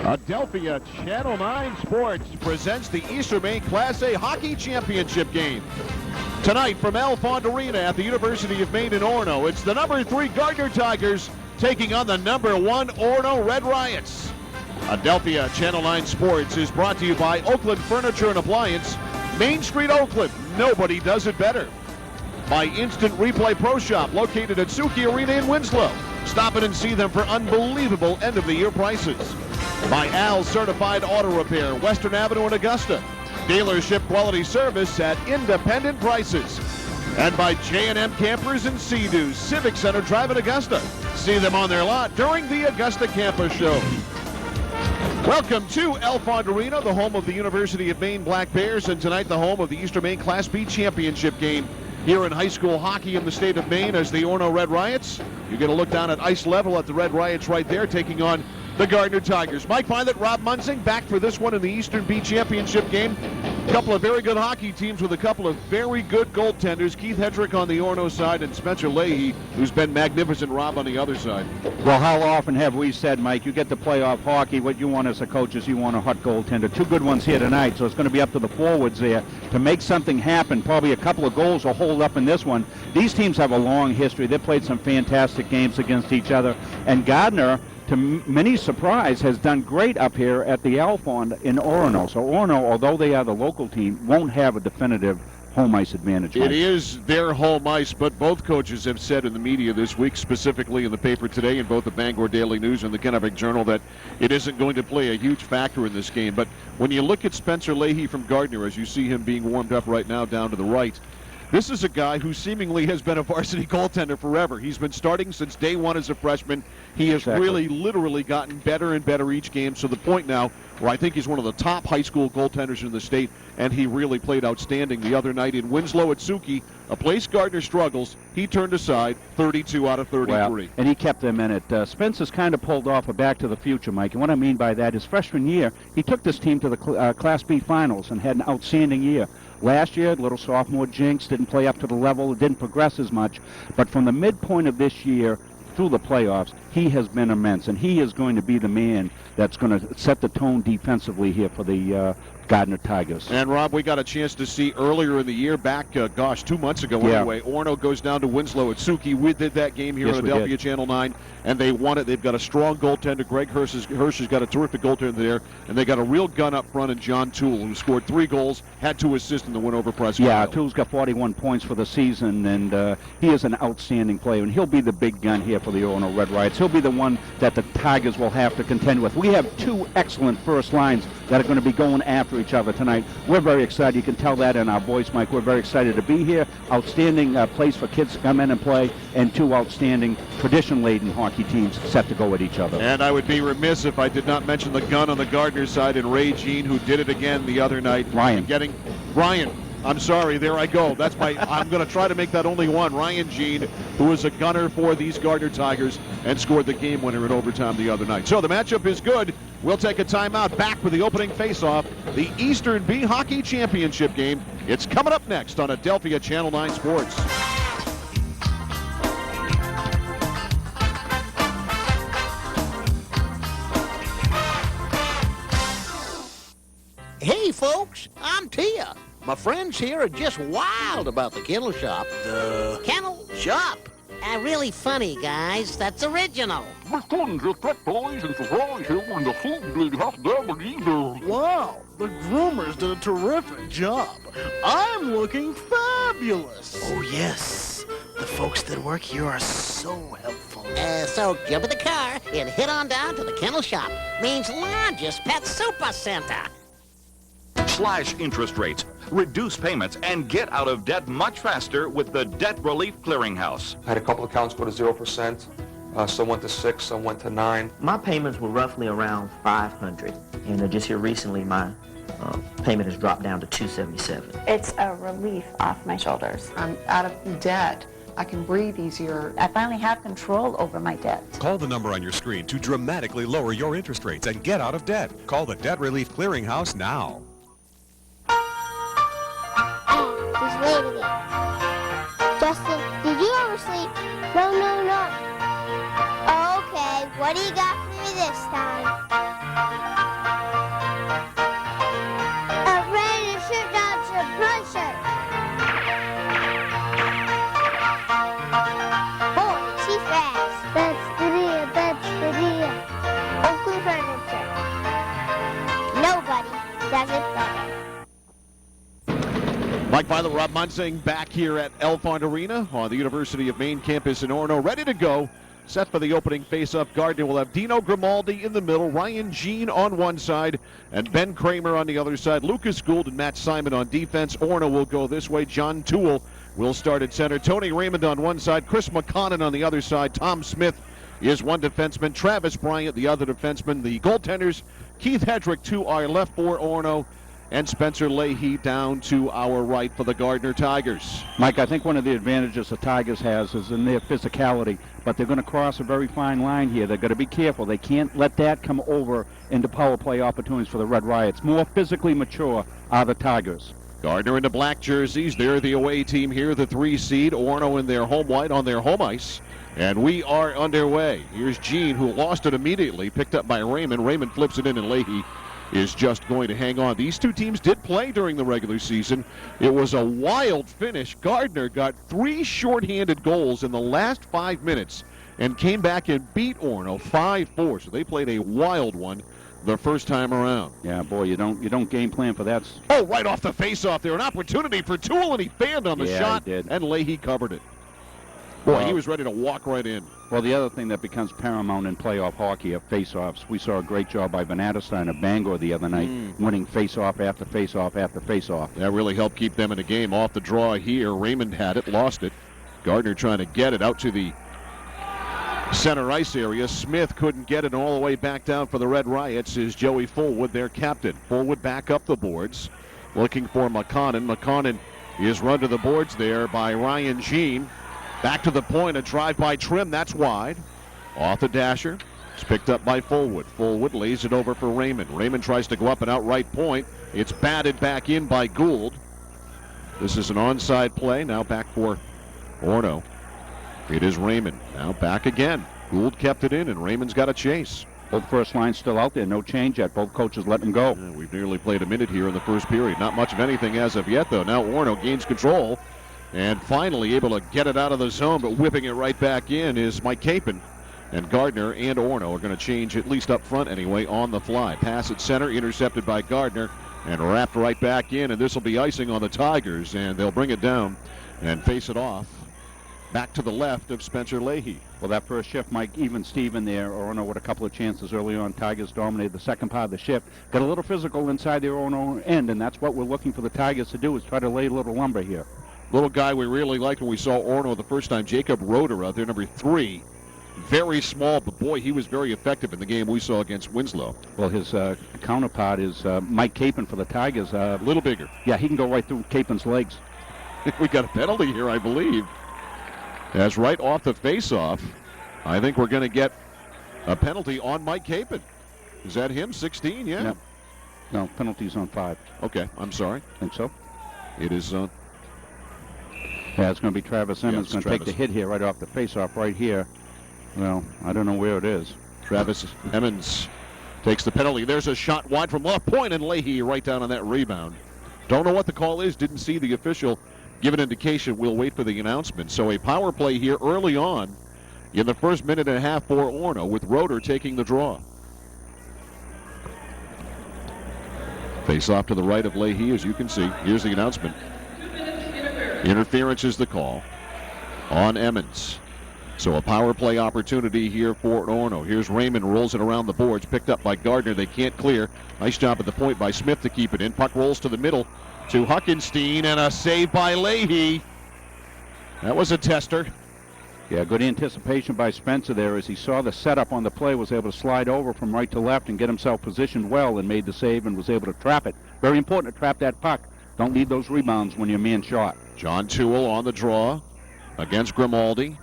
Adelphia Channel 9 Sports presents the Eastern Maine Class A Hockey Championship game. Tonight from Alfond Arena at the University of Maine in Orono, it's the number 3 Gardiner Tigers taking on the number 1 Orono Red Riots. Adelphia Channel 9 Sports is brought to you by Oakland Furniture and Appliance, Main Street, Oakland. Nobody does it better. By Instant Replay Pro Shop, located at Suki Arena in Winslow. Stop in and see them for unbelievable end-of-the-year prices. By Al's Certified Auto Repair, Western Avenue in Augusta. Dealership quality service at independent prices. And by J&M Campers and Sea-Doo, Civic Center Drive in Augusta. See them on their lot during the Augusta Campus Show. Welcome to Alfond Arena, the home of the University of Maine Black Bears, and tonight the home of the Eastern Maine Class B Championship game here in high school hockey in the state of Maine as the Orono Red Riots. You get a look down at ice level at the Red Riots right there, taking on the Gardiner Tigers. Mike Violet, Rob Munzing back for this one in the Eastern B Championship game. A couple of very good hockey teams with a couple of very good goaltenders. Keith Hedrick on the Orono side and Spencer Leahy, who's been magnificent, Rob, on the other side. Well, how often have we said, Mike, you get to playoff hockey, what you want as a coach is you want a hot goaltender. 2 good ones here tonight, so it's going to be up to the forwards there to make something happen. Probably a couple of goals will hold up in this one. These teams have a long history. They've played some fantastic games against each other, and Gardiner, to many surprise, has done great up here at the Alfond in Orono. So Orono, although they are the local team, won't have a definitive home ice advantage. It is their home ice, but both coaches have said in the media this week, specifically in the paper today, in both the Bangor Daily News and the Kennebec Journal, that it isn't going to play a huge factor in this game. But when you look at Spencer Leahy from Gardiner, as you see him being warmed up right now down to the right, this is a guy who seemingly has been a varsity goaltender forever. He's been starting since day one as a freshman. He has really, literally gotten better and better each game, to the point now where I think he's one of the top high school goaltenders in the state, and he really played outstanding the other night in Winslow at Suki, a place Gardiner struggles. He turned aside 32 out of 33. Well, and he kept them in it. Spencer's kind of pulled off a back to the future, Mike, and what I mean by that is freshman year, he took this team to the Class B finals and had an outstanding year. Last year, little sophomore jinx, didn't play up to the level, didn't progress as much. But from the midpoint of this year through the playoffs, he has been immense, and he is going to be the man that's going to set the tone defensively here for the Gardiner Tigers. And, Rob, we got a chance to see earlier in the year, back, 2 months ago anyway, Orono goes down to Winslow at Suki. We did that game here on Adelphia Channel 9, and they won it. They've got a strong goaltender. Greg Hirsch has got a terrific goaltender there, and they got a real gun up front in John Toole, who scored 3 goals, had 2 assists in the win over Prescott. Yeah, Toole's got 41 points for the season, and he is an outstanding player, and he'll be the big gun here for the Orono Red Riots. He'll be the one that the Tigers will have to contend with. We have 2 excellent first lines that are going to be going after each other tonight. We're very excited. You can tell that in our voice, Mike. We're very excited to be here. Outstanding place for kids to come in and play, and 2 outstanding tradition-laden hockey teams set to go at each other. And I would be remiss if I did not mention the gun on the Gardiner side and Ray Jean, who did it again the other night. Ryan. I'm sorry, there I go. That's I'm going to try to make that only one. Ryan Jean, who is a gunner for these Gardiner Tigers and scored the game winner in overtime the other night. So the matchup is good. We'll take a timeout. Back for the opening face-off, the Eastern B Hockey Championship game. It's coming up next on Adelphia Channel 9 Sports. Hey, folks, I'm Tia. My friends here are just wild about the kennel shop. The kennel shop? Really funny, guys. That's original. Wow, the groomers did a terrific job. I'm looking fabulous. Oh, yes. The folks that work here are so helpful. So jump in the car and head on down to the kennel shop. Means largest pet super center. Slash interest rates, reduce payments, and get out of debt much faster with the Debt Relief Clearinghouse. I had a couple accounts go to 0%. Some went to 6, some went to 9. My payments were roughly around $500, and just here recently, my payment has dropped down to $277. It's a relief off my shoulders. I'm out of debt. I can breathe easier. I finally have control over my debt. Call the number on your screen to dramatically lower your interest rates and get out of debt. Call the Debt Relief Clearinghouse now. He's late again. Justin, did you oversleep? No. Okay, what do you got for me this time? Mike Violet, Rob Munsing back here at Alfond Arena on the University of Maine campus in Orono, ready to go. Set for the opening face-off. Gardiner will have Dino Grimaldi in the middle, Ryan Jean on one side, and Ben Kramer on the other side. Lucas Gould and Matt Simon on defense. Orono will go this way. John Toole will start at center. Tony Raymond on one side, Chris McConnon on the other side. Tom Smith is one defenseman. Travis Bryant, the other defenseman. The goaltenders, Keith Hedrick to our left for Orono, and Spencer Leahy down to our right for the Gardiner Tigers. Mike, I think one of the advantages the Tigers has is in their physicality, but they're going to cross a very fine line here. They're going to be careful. They can't let that come over into power play opportunities for the Red Riots. More physically mature are the Tigers. Gardiner in the black jerseys. They're the away team here, the 3 seed. Orono in their home white on their home ice. And we are underway. Here's Jean, who lost it immediately, picked up by Raymond. Raymond flips it in, and Leahy is just going to hang on. These two teams did play during the regular season. It was a wild finish. Gardiner got 3 shorthanded goals in the last 5 minutes and came back and beat Orono 5-4. So they played a wild one the first time around. Yeah, boy, you don't game plan for that. Oh, right off the face-off there. An opportunity for Toole, and he fanned on the shot, he did. And Leahy covered it. Boy, he was ready to walk right in. Well, the other thing that becomes paramount in playoff hockey are face-offs. We saw a great job by Van Adestein of Bangor the other night, winning face-off after face-off after face-off. That really helped keep them in the game. Off the draw here, Raymond had it, lost it. Gardiner trying to get it out to the center ice area. Smith couldn't get it all the way back down for the Red Riots is Joey Fullwood, their captain. Fullwood back up the boards, looking for McConnon. McConnon is run to the boards there by Ryan Jean. Back to the point, a drive by Trim, that's wide. Off the dasher, it's picked up by Fullwood. Fullwood lays it over for Raymond. Raymond tries to go up an outright point. It's batted back in by Gould. This is an onside play, now back for Orono. It is Raymond, now back again. Gould kept it in, and Raymond's got a chase. Both first lines still out there, no change yet. Both coaches let them go. Yeah, we've nearly played a minute here in the first period. Not much of anything as of yet, though. Now Orono gains control. And finally able to get it out of the zone, but whipping it right back in is Mike Capon. And Gardiner and Orono are going to change, at least up front anyway, on the fly. Pass at center, intercepted by Gardiner, and wrapped right back in. And this will be icing on the Tigers, and they'll bring it down and face it off back to the left of Spencer Leahy. Well, that first shift, Mike, even Steven there, Orono with a couple of chances early on. Tigers dominated the second part of the shift. Got a little physical inside the Orono end, and that's what we're looking for the Tigers to do, is try to lay a little lumber here. Little guy we really liked when we saw Orono the first time, Jacob Roeder out there, number 3. Very small, but boy, he was very effective in the game we saw against Winslow. Well, his counterpart is Mike Capon for the Tigers. A little bigger. Yeah, he can go right through Capon's legs. We got a penalty here, I believe. That's right off the face-off. I think we're going to get a penalty on Mike Capon. Is that him, 16? Yeah. No, penalty's on 5. Okay, I'm sorry. Think so? It is... Yeah, it's going to be Travis Emmons going to take the hit here right off the face-off right here. Well, I don't know where it is. Travis Emmons takes the penalty. There's a shot wide from left point, and Leahy right down on that rebound. Don't know what the call is. Didn't see the official give an indication. We'll wait for the announcement. So a power play here early on in the first minute and a half for Orono, with Roeder taking the draw. Face off to the right of Leahy, as you can see. Here's the announcement. Interference is the call on Emmons. So a power play opportunity here for Orono. Here's Raymond, rolls it around the boards, picked up by Gardiner. They can't clear. Nice job at the point by Smith to keep it in. Puck rolls to the middle to Huckenstein, and a save by Leahy. That was a tester. Yeah, good anticipation by Spencer there as he saw the setup on the play, was able to slide over from right to left and get himself positioned well and made the save and was able to trap it. Very important to trap that puck. Don't need those rebounds when you're man shot. John Toole on the draw against Grimaldi.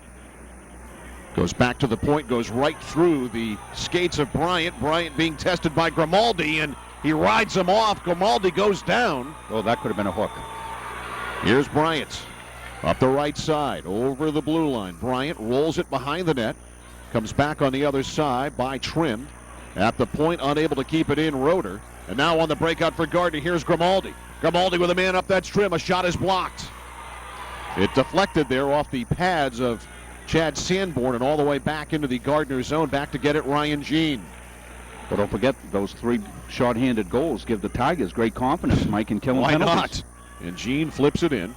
Goes back to the point, goes right through the skates of Bryant. Bryant being tested by Grimaldi, and he rides him off. Grimaldi goes down. Oh, that could have been a hook. Here's Bryant up the right side, over the blue line. Bryant rolls it behind the net. Comes back on the other side by Trim. At the point, unable to keep it in, Roeder. And now on the breakout for Gardner, here's Grimaldi. Grimaldi with a man up, that's Trim. A shot is blocked. It deflected there off the pads of Chad Sanborn and all the way back into the Gardiner zone. Back to get it, Ryan Jean. But don't forget, those 3 short-handed goals give the Tigers great confidence, Mike, in killing penalties. Why not? and Jean flips it in.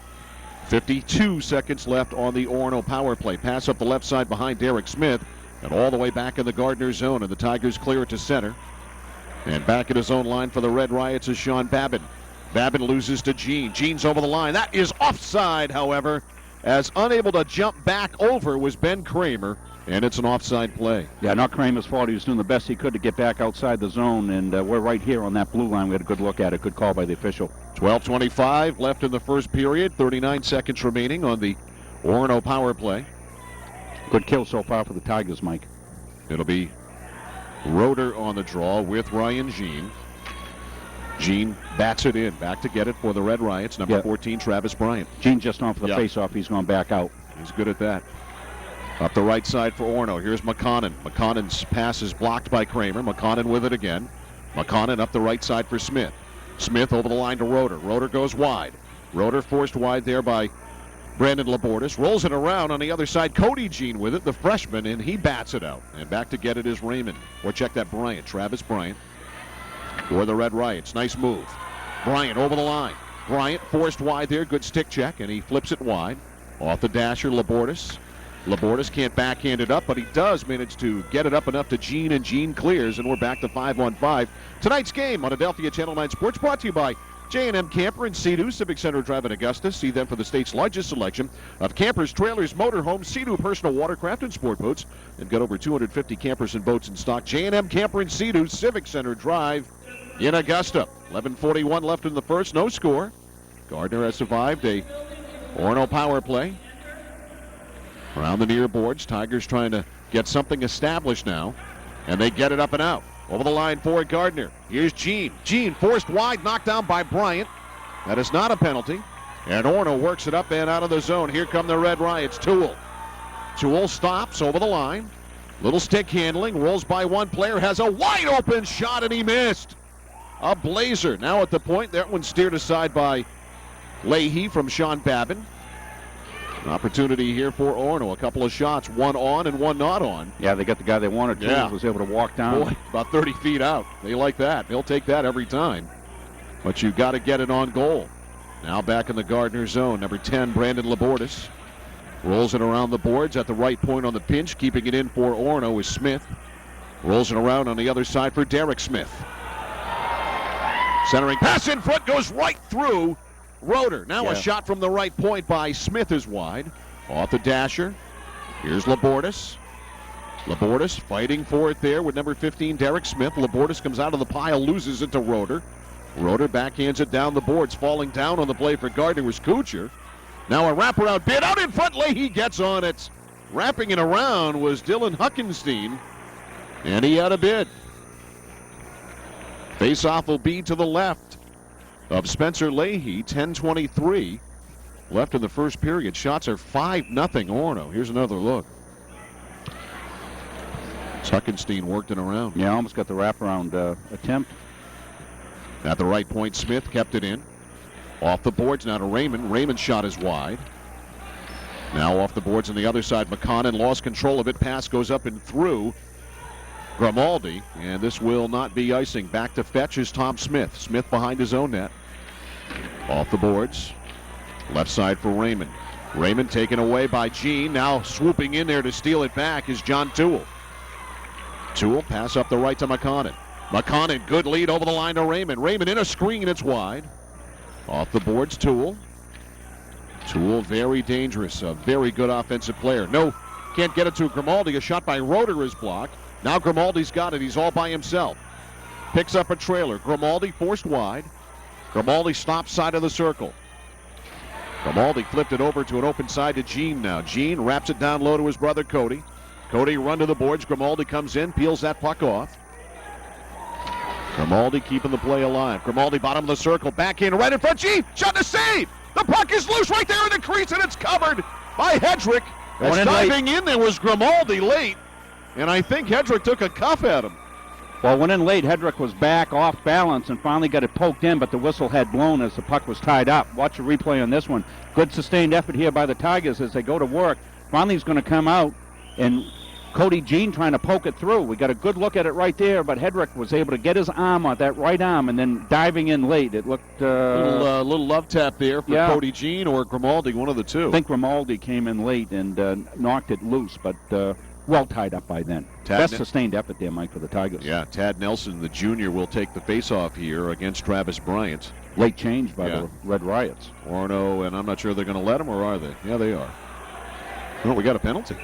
52 seconds left on the Orono power play. Pass up the left side behind Derek Smith, and all the way back in the Gardiner zone, and the Tigers clear it to center. And back at his own line for the Red Riots is Sean Babin. Babin loses to Jean. Jean's over the line. That is offside, however, as unable to jump back over was Ben Kramer, and it's an offside play. Yeah, not Kramer's fault. He was doing the best he could to get back outside the zone, and we're right here on that blue line. We had a good look at it. Good call by the official. 12:25 left in the first period. 39 seconds remaining on the Orono power play. Good kill so far for the Tigers, Mike. It'll be Roeder on the draw with Ryan Jean. Jean bats it in. Back to get it for the Red Riots. Number 14, Travis Bryant. Jean just on for the face-off. He's going back out. He's good at that. Up the right side for Orono. Here's McConnon. McConnon's pass is blocked by Kramer. McConnon with it again. McConnon up the right side for Smith. Smith over the line to Roeder. Roeder goes wide. Roeder forced wide there by Brandon Labordas. Rolls it around on the other side. Cody Jean with it, the freshman, and he bats it out. And back to get it is Raymond. Or check that Bryant. Travis Bryant for the Red Riots. Nice move. Bryant over the line. Bryant forced wide there. Good stick check, and he flips it wide. Off the dasher, Labordas. Labordas can't backhand it up, but he does manage to get it up enough to Jean, and Jean clears, and we're back to 5-on-5. Tonight's game on Adelphia Channel 9 Sports brought to you by J&M Camper in Sea-Doo, Civic Center Drive in Augusta. See them for the state's largest selection of campers, trailers, motorhomes, Sea-Doo personal watercraft, and sport boats. They've got over 250 campers and boats in stock. J&M Camper in Sea-Doo, Civic Center Drive in Augusta. 11:41 left in the first, no score. Gardiner has survived a Orono power play. Around the near boards, Tigers trying to get something established now, and they get it up and out. Over the line for Gardiner. Here's Jean. Jean forced wide, knocked down by Bryant. That is not a penalty. And Orono works it up and out of the zone. Here come the Red Riots. Toole. Toole stops over the line. Little stick handling, rolls by one player, has a wide open shot, and he missed. A blazer. Now at the point, that one steered aside by Leahy from Sean Babin. An opportunity here for Orono. A couple of shots, one on and one not on. Yeah, they got the guy they wanted. Yeah. Was able to walk down. Boy, about 30 feet out. They like that. They'll take that every time. But you've got to get it on goal. Now back in the Gardiner zone. Number 10, Brandon Labordas. Rolls it around the boards at the right point on the pinch. Keeping it in for Orono is Smith. Rolls it around on the other side for Derek Smith. Centering pass in front goes right through Roeder. Now a shot from the right point by Smith is wide. Off the dasher. Here's Labordas. Labordas fighting for it there with number 15, Derek Smith. Labordas comes out of the pile, loses it to Roeder. Roeder backhands it down the boards. Falling down on the play for Gardner was Kuchar. Now a wraparound bid out in front. Leahy gets on it. Wrapping it around was Dylan Huckenstein, and he had a bid. Face-off will be to the left of Spencer Leahy. 10:23 left in the first period. Shots are 5-0 Orono. Here's another look. Huckenstein worked it around. Yeah, almost got the wraparound attempt. At the right point, Smith kept it in. Off the boards now to Raymond. Raymond's shot is wide. Now off the boards on the other side. McConnon lost control of it. Pass goes up and through Grimaldi, and this will not be icing. Back to fetch is Tom Smith. Smith behind his own net. Off the boards. Left side for Raymond. Raymond taken away by Jean. Now swooping in there to steal it back is John Toole. Toole pass up the right to McConnon. McConnon, good lead over the line to Raymond. Raymond in a screen, it's wide. Off the boards, Toole. Toole very dangerous, a very good offensive player. No, can't get it to Grimaldi. A shot by Roeder is blocked. Now Grimaldi's got it. He's all by himself. Picks up a trailer. Grimaldi forced wide. Grimaldi stops side of the circle. Grimaldi flipped it over to an open side to Jean now. Jean wraps it down low to his brother Cody. Cody run to the boards. Grimaldi comes in, peels that puck off. Grimaldi keeping the play alive. Grimaldi bottom of the circle. Back in right in front. Jean shot to save. The puck is loose right there in the crease, and it's covered by Hedrick. As diving in there was Grimaldi late. And I think Hedrick took a cuff at him. Well, went in late. Hedrick was back off balance and finally got it poked in, but the whistle had blown as the puck was tied up. Watch a replay on this one. Good sustained effort here by the Tigers as they go to work. Finally he's going to come out and Cody Jean trying to poke it through. We got a good look at it right there, but Hedrick was able to get his arm on that right arm and then diving in late. It looked... little love tap there for Cody Jean or Grimaldi, one of the two. I think Grimaldi came in late and knocked it loose, but well tied up by then. Best sustained effort there, Mike, for the Tigers. Yeah, Tad Nelson, the junior, will take the face-off here against Travis Bryant. Late change by the Red Riots. Orono, and I'm not sure they're going to let him, or are they? Yeah, they are. Oh, we got a penalty.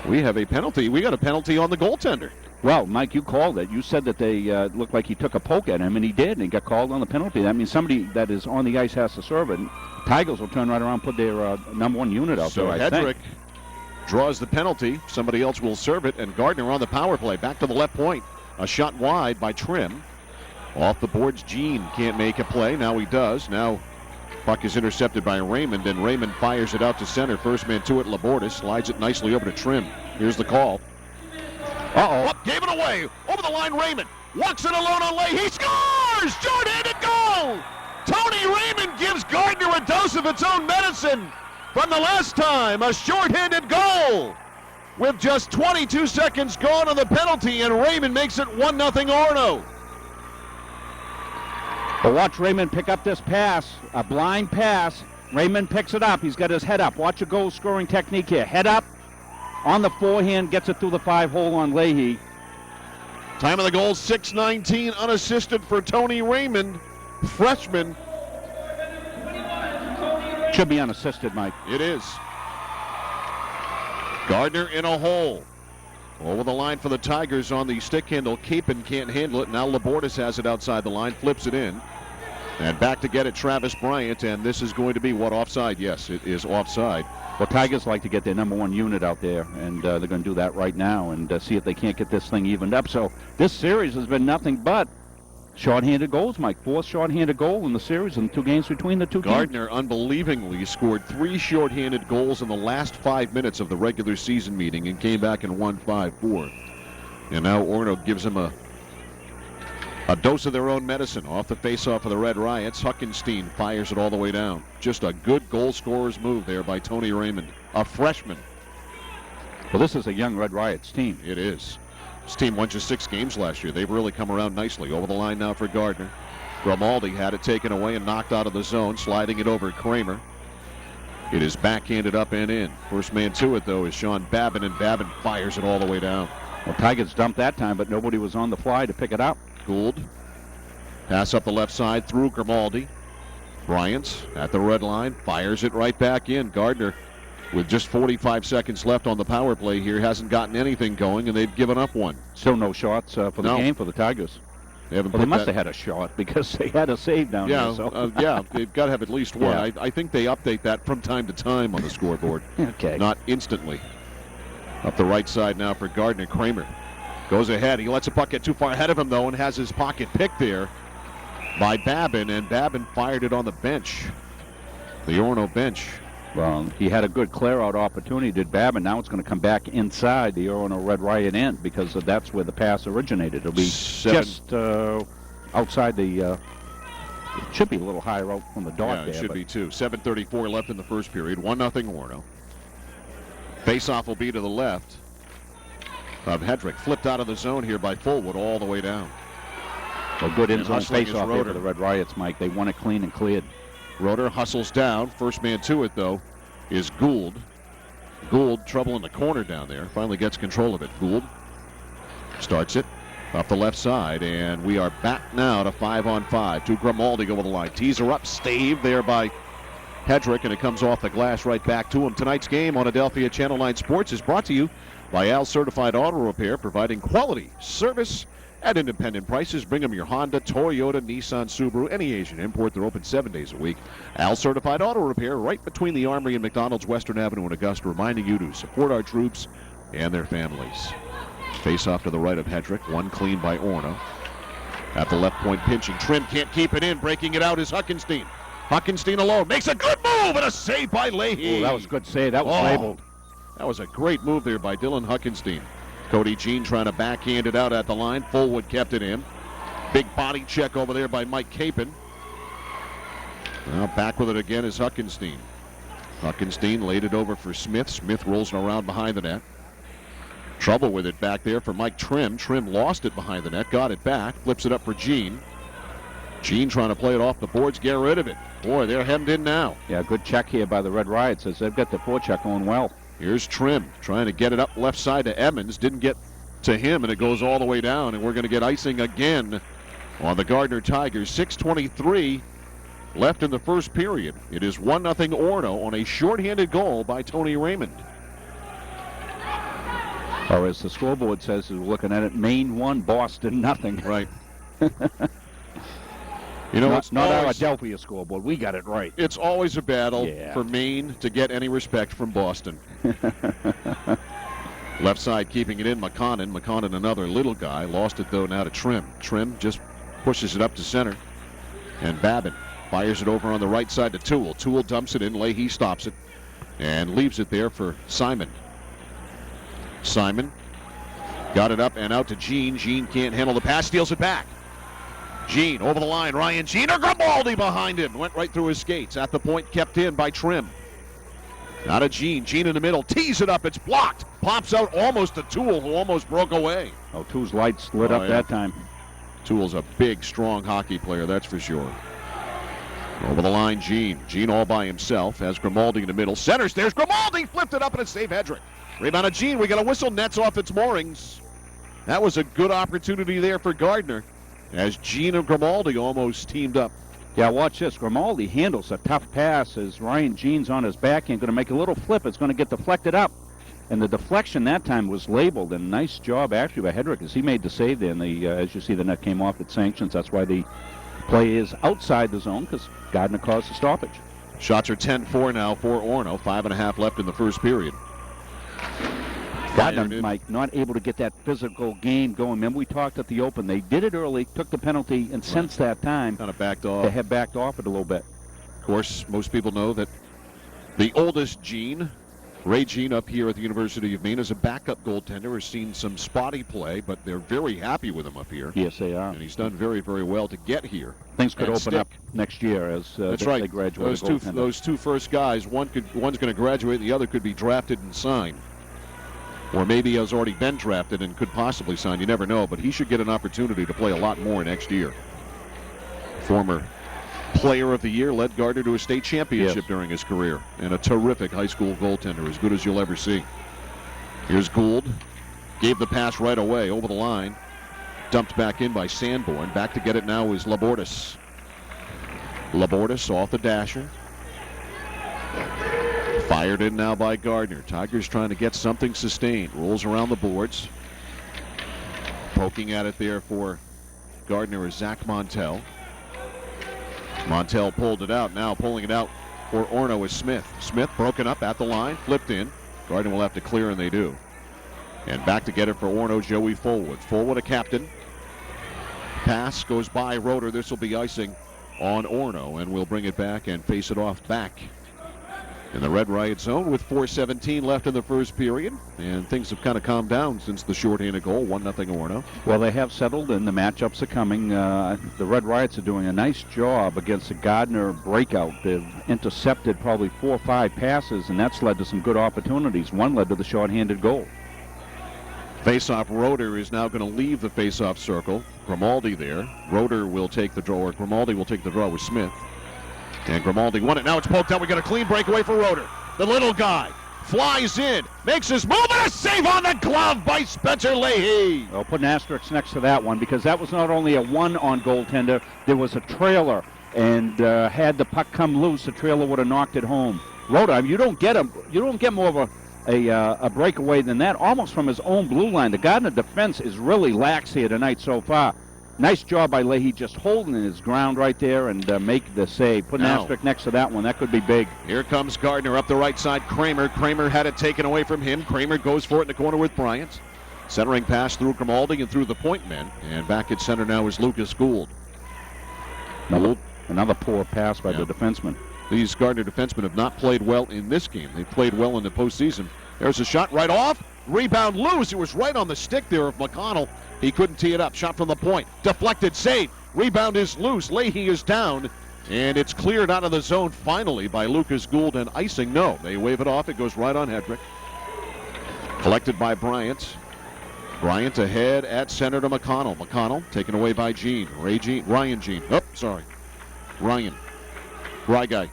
We have a penalty. We got a penalty on the goaltender. Well, Mike, you called it. You said that they looked like he took a poke at him, and he did, and he got called on the penalty. That means somebody that is on the ice has to serve it. Tigers will turn right around and put their number one unit out there, I think. Draws the penalty. Somebody else will serve it, and Gardiner on the power play. Back to the left point. A shot wide by Trim. Off the boards, Jean can't make a play. Now he does. Now puck is intercepted by Raymond, and Raymond fires it out to center. First man to it, Laborda slides it nicely over to Trim. Here's the call. Uh-oh. Gave it away. Over the line, Raymond. Walks it alone on Leahy. He scores! Short-handed goal! Tony Raymond gives Gardiner a dose of its own medicine from the last time. A short-handed goal with just 22 seconds gone on the penalty, and Raymond makes it 1-0 Orono. But watch Raymond pick up this pass, a blind pass. Raymond picks it up. He's got his head up. Watch a goal-scoring technique here. Head up, on the forehand, gets it through the 5-hole on Leahy. Time of the goal, 6:19, unassisted for Tony Raymond, freshman. Should be unassisted, Mike. It is. Gardiner in a hole. Over the line for the Tigers on the stick handle. Capon can't handle it. Now Laborda has it outside the line, flips it in. And back to get it, Travis Bryant, and this is going to be what, offside? Yes, it is offside. Well, Tigers like to get their number one unit out there, and they're going to do that right now and see if they can't get this thing evened up. So this series has been nothing but shorthanded goals, Mike. Fourth shorthanded goal in the series in 2 games between the two teams. Gardiner unbelievingly scored 3 shorthanded goals in the last 5 minutes of the regular season meeting and came back and won 5-4. And now Orono gives him a dose of their own medicine off the faceoff of the Red Riots. Huckenstein fires it all the way down. Just a good goal scorer's move there by Tony Raymond, a freshman. Well, this is a young Red Riots team. It is. This team won just 6 games last year. They've really come around nicely. Over the line now for Gardiner. Grimaldi had it taken away and knocked out of the zone, sliding it over Kramer. It is backhanded up and in. First man to it, though, is Sean Babin, and Babin fires it all the way down. Well, Tigers dumped that time, but nobody was on the fly to pick it up. Gould. Pass up the left side through Grimaldi. Bryant at the red line, fires it right back in. Gardiner, with just 45 seconds left on the power play here, hasn't gotten anything going, and they've given up one. Still no shots for the game for the Tigers. They haven't. Well, they must have had a shot because they had a save down there. So. Yeah, they've got to have at least one. Yeah. I think they update that from time to time on the scoreboard. Okay. Not instantly. Up the right side now for Gardiner. Kramer goes ahead. He lets the puck get too far ahead of him, though, and has his pocket picked there by Babin, and Babin fired it on the bench. The Orono bench. Well, he had a good clear-out opportunity, did Babin. Now it's going to come back inside the Orono Red Riot end because that's where the pass originated. It'll be just outside the... it should be a little higher out from the dot there. Yeah, it should be, too. 7:34 left in the first period. 1-0 Orono. Face-off will be to the left of Hedrick. Flipped out of the zone here by Fullwood all the way down. A good in-zone face-off here for the Red Riots, Mike. They won it clean and cleared. Roeder hustles down. First man to it, though, is Gould. Gould, trouble in the corner down there. Finally gets control of it. Gould starts it off the left side, and we are back now to 5-on-5. To Grimaldi over the line. Teaser up, stave there by Hedrick, and it comes off the glass right back to him. Tonight's game on Adelphia Channel 9 Sports is brought to you by Al Certified Auto Repair, providing quality service at independent prices. Bring them your Honda, Toyota, Nissan, Subaru, any Asian import. They're open 7 days a week. Al Certified Auto Repair, right between the Armory and McDonald's, Western Avenue in Augusta, reminding you to support our troops and their families. Face off to the right of Hedrick. One clean by Orono. At the left point, pinching. Trim can't keep it in. Breaking it out is Huckenstein. Huckenstein alone. Makes a good move and a save by Leahy. Oh, that was a good save. That was labeled. That was a great move there by Dylan Huckenstein. Cody Jean trying to backhand it out at the line. Fullwood kept it in. Big body check over there by Mike Capon. Now back with it again is Huckenstein. Huckenstein laid it over for Smith. Smith rolls it around behind the net. Trouble with it back there for Mike Trim. Trim lost it behind the net, got it back, flips it up for Gene. Gene trying to play it off the boards, get rid of it. Boy, they're hemmed in now. Yeah, good check here by the Red Riots as they've got the forecheck going well. Here's Trim trying to get it up left side to Emmons. Didn't get to him, and it goes all the way down, and we're going to get icing again on the Gardiner Tigers. 6:23 left in the first period. It is 1-0 Orono on a shorthanded goal by Tony Raymond. Or as the scoreboard says, as we're looking at it, Maine 1, Boston nothing. Right. You know, it's not our Adelphia scoreboard. We got it right. It's always a battle for Maine to get any respect from Boston. Left side keeping it in, McConnon. McConnon, another little guy. Lost it, though, now to Trim. Trim just pushes it up to center. And Babin fires it over on the right side to Toole. Toole dumps it in. Leahy stops it and leaves it there for Simon. Simon got it up and out to Gene. Gene can't handle the pass, steals it back. Gene over the line. Ryan Gene or Grimaldi behind him. Went right through his skates. At the point, kept in by Trim. Now to Gene. Gene in the middle. Tees it up. It's blocked. Pops out almost to Toole, who almost broke away. Oh, Toole's lights lit up that time. Toole's a big, strong hockey player, that's for sure. Over the line, Gene. Gene all by himself. Has Grimaldi in the middle. Centers. There's Grimaldi. Flipped it up, and it's Dave Hedrick. Rebound of Gene. We got a whistle. Nets off its moorings. That was a good opportunity there for Gardiner, as Gene and Grimaldi almost teamed up. Yeah, watch this. Grimaldi handles a tough pass as Ryan Gene's on his backhand, going to make a little flip. It's going to get deflected up. And the deflection that time was labeled, and nice job actually by Hedrick as he made the save there. And as you see, the net came off at sanctions. That's why the play is outside the zone, because Gardiner caused the stoppage. Shots are 10-4 now for Orono. 5.5 left in the first period. Gardiner, Mike, not able to get that physical game going. Remember, we talked at the Open. They did it early, took the penalty, and since that time, kind of backed off. They have backed off it a little bit. Of course, most people know that the oldest Gene, Ray Gene, up here at the University of Maine, as a backup goaltender, has seen some spotty play, but they're very happy with him up here. Yes, they are. And he's done very, very well to get here. Things could open up next year as they graduate. Those two first guys, one's going to graduate, and the other could be drafted and signed. Or maybe has already been drafted and could possibly sign. You never know, but he should get an opportunity to play a lot more next year. Former Player of the Year, led Gardiner to a state championship during his career, and a terrific high school goaltender, as good as you'll ever see. Here's Gould. Gave the pass right away over the line. Dumped back in by Sanborn. Back to get it now is Labordas. Labordas off the dasher. Fired in now by Gardiner. Tigers trying to get something sustained. Rolls around the boards. Poking at it there for Gardiner is Zach Montel. Montel pulled it out. Now pulling it out for Orono is Smith. Smith broken up at the line. Flipped in. Gardiner will have to clear, and they do. And back to get it for Orono, Joey Fullwood. Fullwood, a captain. Pass goes by Roeder. This will be icing on Orono, and we'll bring it back and face it off back in the Red Riot zone with 4:17 left in the first period. And things have kind of calmed down since the shorthanded goal, 1-0 Orono. Well, they have settled, and the matchups are coming. The Red Riots are doing a nice job against the Gardiner breakout. They've intercepted probably 4 or 5 passes, and that's led to some good opportunities. One led to the shorthanded goal. Face-off Roeder is now going to leave the face-off circle. Grimaldi there. Roeder will take the draw, or Grimaldi will take the draw with Smith. And Grimaldi won it. Now it's poked out. We got a clean breakaway for Roeder. The little guy flies in, makes his move, and a save on the glove by Spencer Leahy. I'll put an asterisk next to that one, because that was not only a one-on goaltender, there was a trailer, and had the puck come loose, the trailer would have knocked it home. Roeder, you don't get more of a breakaway than that, almost from his own blue line. The Gardiner defense is really lax here tonight so far. Nice job by Leahy, just holding his ground right there and make the save. Put an asterisk next to that one. That could be big. Here comes Gardiner up the right side. Kramer had it taken away from him. Kramer goes for it in the corner with Bryant. Centering pass through Grimaldi and through the point men. And back at center now is Lucas Gould. Another poor pass by the defenseman. These Gardiner defensemen have not played well in this game. They played well in the postseason. There's a shot right off. Rebound loose. It was right on the stick there of McConnell. He couldn't tee it up. Shot from the point. Deflected save. Rebound is loose. Leahy is down. And it's cleared out of the zone finally by Lucas Gould, and icing. No, they wave it off. It goes right on Hedrick. Collected by Bryant. Bryant ahead at center to McConnell. McConnell taken away by Jean. Ryan Jean. Oh, sorry. Ryan. Rye guy.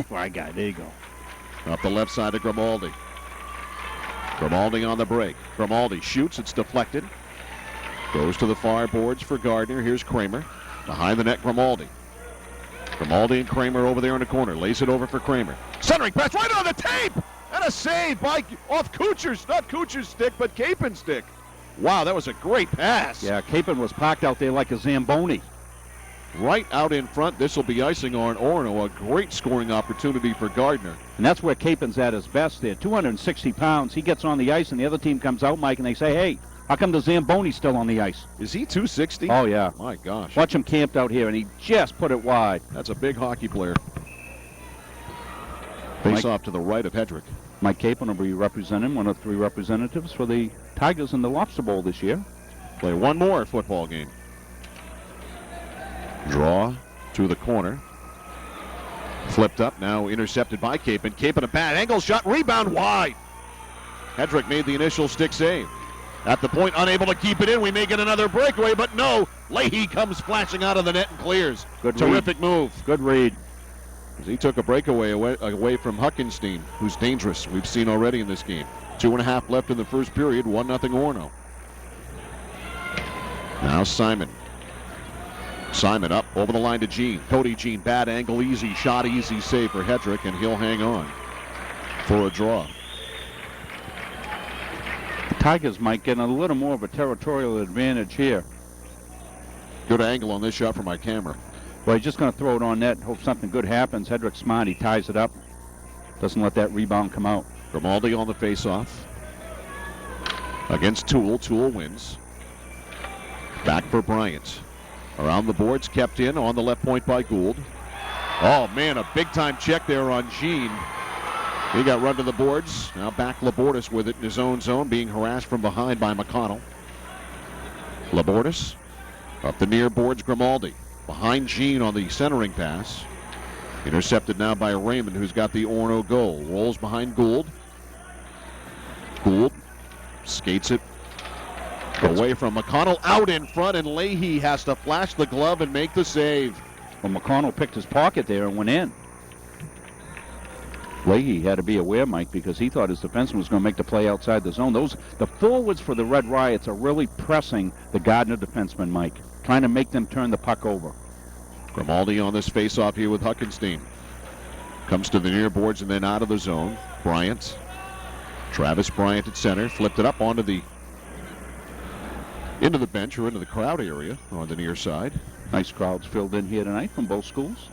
Rye guy, there you go. Up the left side of Grimaldi. Grimaldi on the break. Grimaldi shoots. It's deflected. Goes to the far boards for Gardiner. Here's Kramer. Behind the net, Grimaldi. Grimaldi and Kramer over there in the corner. Lays it over for Kramer. Centering pass right on the tape! And a save by off Kuchar's, not Kuchar's stick, but Capen's stick. Wow, that was a great pass. Yeah, Capen was parked out there like a Zamboni. Right out in front. This will be icing on Orono. A great scoring opportunity for Gardiner. And that's where Capen's at his best there. 260 pounds. He gets on the ice, and the other team comes out, Mike, and they say, hey, how come the Zamboni's still on the ice? Is he 260? Oh, yeah. My gosh. Watch him camped out here, and he just put it wide. That's a big hockey player. Face off to the right of Hedrick. Mike Capen will be representing one of 3 representatives for the Tigers in the Lobster Bowl this year. Play one more football game. Draw to the corner. Flipped up, now intercepted by Capen. Capen a bad angle shot, rebound wide. Hedrick made the initial stick save. At the point, unable to keep it in. We may get another breakaway, but no. Leahy comes flashing out of the net and clears. Good Terrific read. move. Good read. He took a breakaway away from Huckenstein, who's dangerous. We've seen already in this game. 2.5 left in the first period. 1-0 Orono. Now Simon. Simon up over the line to Jean. Cody Jean, bad angle, easy shot, easy save for Hedrick, and he'll hang on for a draw. The Tigers might get a little more of a territorial advantage here. Good angle on this shot from my camera. Well, he's just going to throw it on net, hope something good happens. Hedrick's smart, he ties it up. Doesn't let that rebound come out. Grimaldi on the faceoff. Against Toole. Toole wins. Back for Bryant. Around the boards, kept in on the left point by Gould. Oh, man, a big-time check there on Jean. He got run to the boards. Now back Labordas with it in his own zone, being harassed from behind by McConnell. Labordas up the near boards, Grimaldi. Behind Jean on the centering pass. Intercepted now by Raymond, who's got the Orono goal. Rolls behind Gould. Gould skates it away from McConnell. Out in front, and Leahy has to flash the glove and make the save. Well, McConnell picked his pocket there and went in. Leahy had to be aware, Mike, because he thought his defenseman was going to make the play outside the zone. The forwards for the Red Riots are really pressing the Gardiner defenseman, Mike, trying to make them turn the puck over. Grimaldi on this face-off here with Huckenstein. Comes to the near boards and then out of the zone. Bryant. Travis Bryant at center. Flipped it up onto the into the bench or into the crowd area on the near side. Nice crowds filled in here tonight from both schools.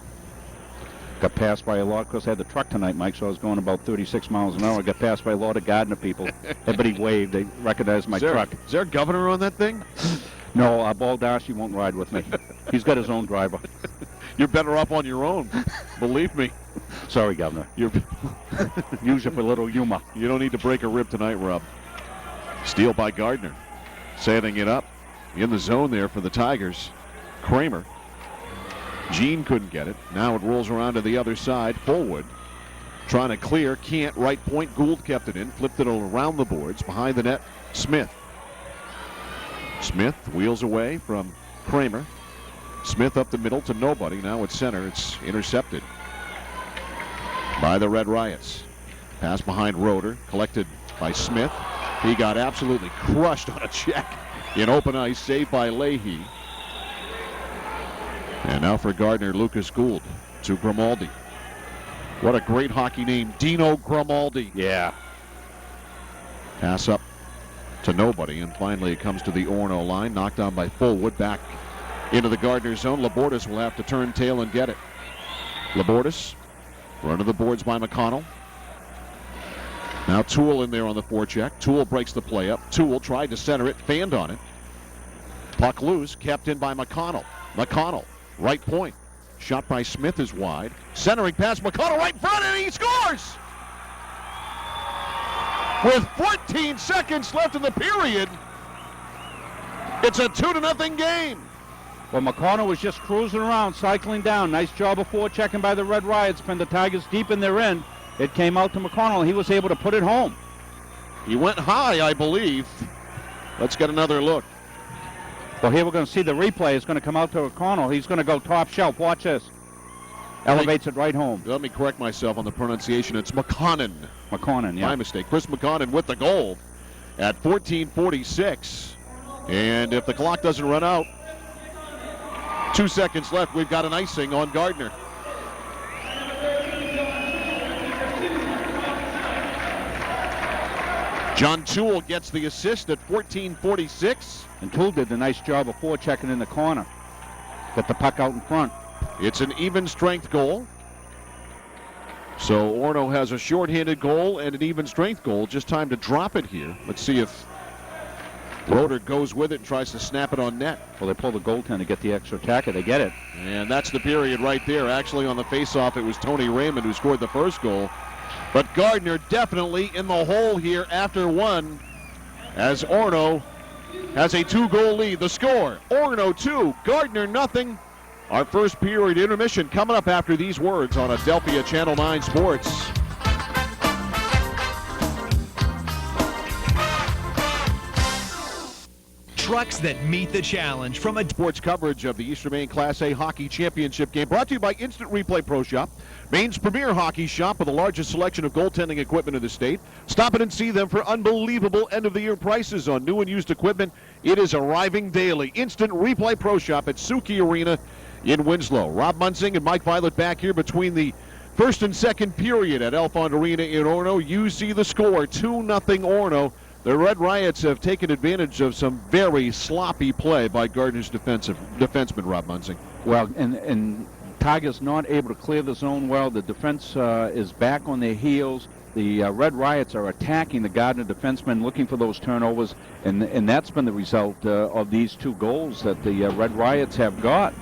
Got passed by a lot. Of course, I had the truck tonight, Mike, so I was going about 36 miles an hour. I got passed by a lot of Gardiner people. Everybody waved. They recognized my truck. Is there a governor on that thing? No, Baldassy won't ride with me. He's got his own driver. You're better off on your own. Believe me. Sorry, Governor. Use it for a little humor. You don't need to break a rib tonight, Rob. Steal by Gardiner. Setting it up in the zone there for the Tigers. Kramer. Jean couldn't get it. Now it rolls around to the other side. Fullwood trying to clear. Can't. Right point. Gould kept it in. Flipped it around the boards. Behind the net, Smith. Smith wheels away from Kramer. Smith up the middle to nobody. Now at center. It's intercepted by the Red Riots. Pass behind Roeder. Collected by Smith. He got absolutely crushed on a check in open ice. Saved by Leahy. And now for Gardiner, Lucas Gould to Grimaldi. What a great hockey name, Dino Grimaldi. Yeah. Pass up to nobody, and finally it comes to the Orono line. Knocked down by Fullwood, back into the Gardiner zone. Labordas will have to turn tail and get it. Labordas, run to the boards by McConnell. Now Toole in there on the forecheck. Toole breaks the play up. Toole tried to center it, fanned on it. Puck loose, kept in by McConnell. McConnell. Right point. Shot by Smith is wide. Centering pass, McConnell right in front, and he scores! With 14 seconds left in the period, it's a 2-0 game. Well, McConnell was just cruising around, cycling down. Nice job before checking by the Red Riots. Pinned the Tigers deep in their end. It came out to McConnell. He was able to put it home. He went high, I believe. Let's get another look. Well, here we're going to see the replay. It's going to come out to O'Connell. He's going to go top shelf. Watch this. Elevates it right home. Let me correct myself on the pronunciation. It's McConnon. McConnon, yeah. My mistake. Chris McConnon with the goal at 14:46. And if the clock doesn't run out, 2 seconds left, we've got an icing on Gardiner. John Toole gets the assist at 14:46. And Toole did a nice job of forechecking in the corner. Got the puck out in front. It's an even strength goal. So Orono has a shorthanded goal and an even strength goal. Just time to drop it here. Let's see if Roeder goes with it and tries to snap it on net. Well, they pull the goaltender to get the extra attacker. They get it. And that's the period right there. Actually, on the faceoff, it was Tony Raymond who scored the first goal. But Gardiner definitely in the hole here after one, as Orono has a 2-goal lead. The score, Orono 2, Gardiner nothing. Our first period intermission coming up after these words on Adelphia Channel 9 Sports. Trucks that meet the challenge from a sports coverage of the Eastern Maine Class A Hockey Championship game, brought to you by Instant Replay Pro Shop, Maine's premier hockey shop with the largest selection of goaltending equipment in the state. Stop in and see them for unbelievable end-of-the-year prices on new and used equipment. It is arriving daily. Instant Replay Pro Shop at Alfond Arena in Winslow. Rob Munsing and Mike Violet back here between the first and second period at Alfond Arena in Orono. You see the score, 2-0 Orono. The Red Riots have taken advantage of some very sloppy play by Gardiner's defenseman, Rob Munsing. Well, and Tigers not able to clear the zone well. The defense is back on their heels. The Red Riots are attacking the Gardiner defensemen, looking for those turnovers, and that's been the result of these 2 goals that the Red Riots have got.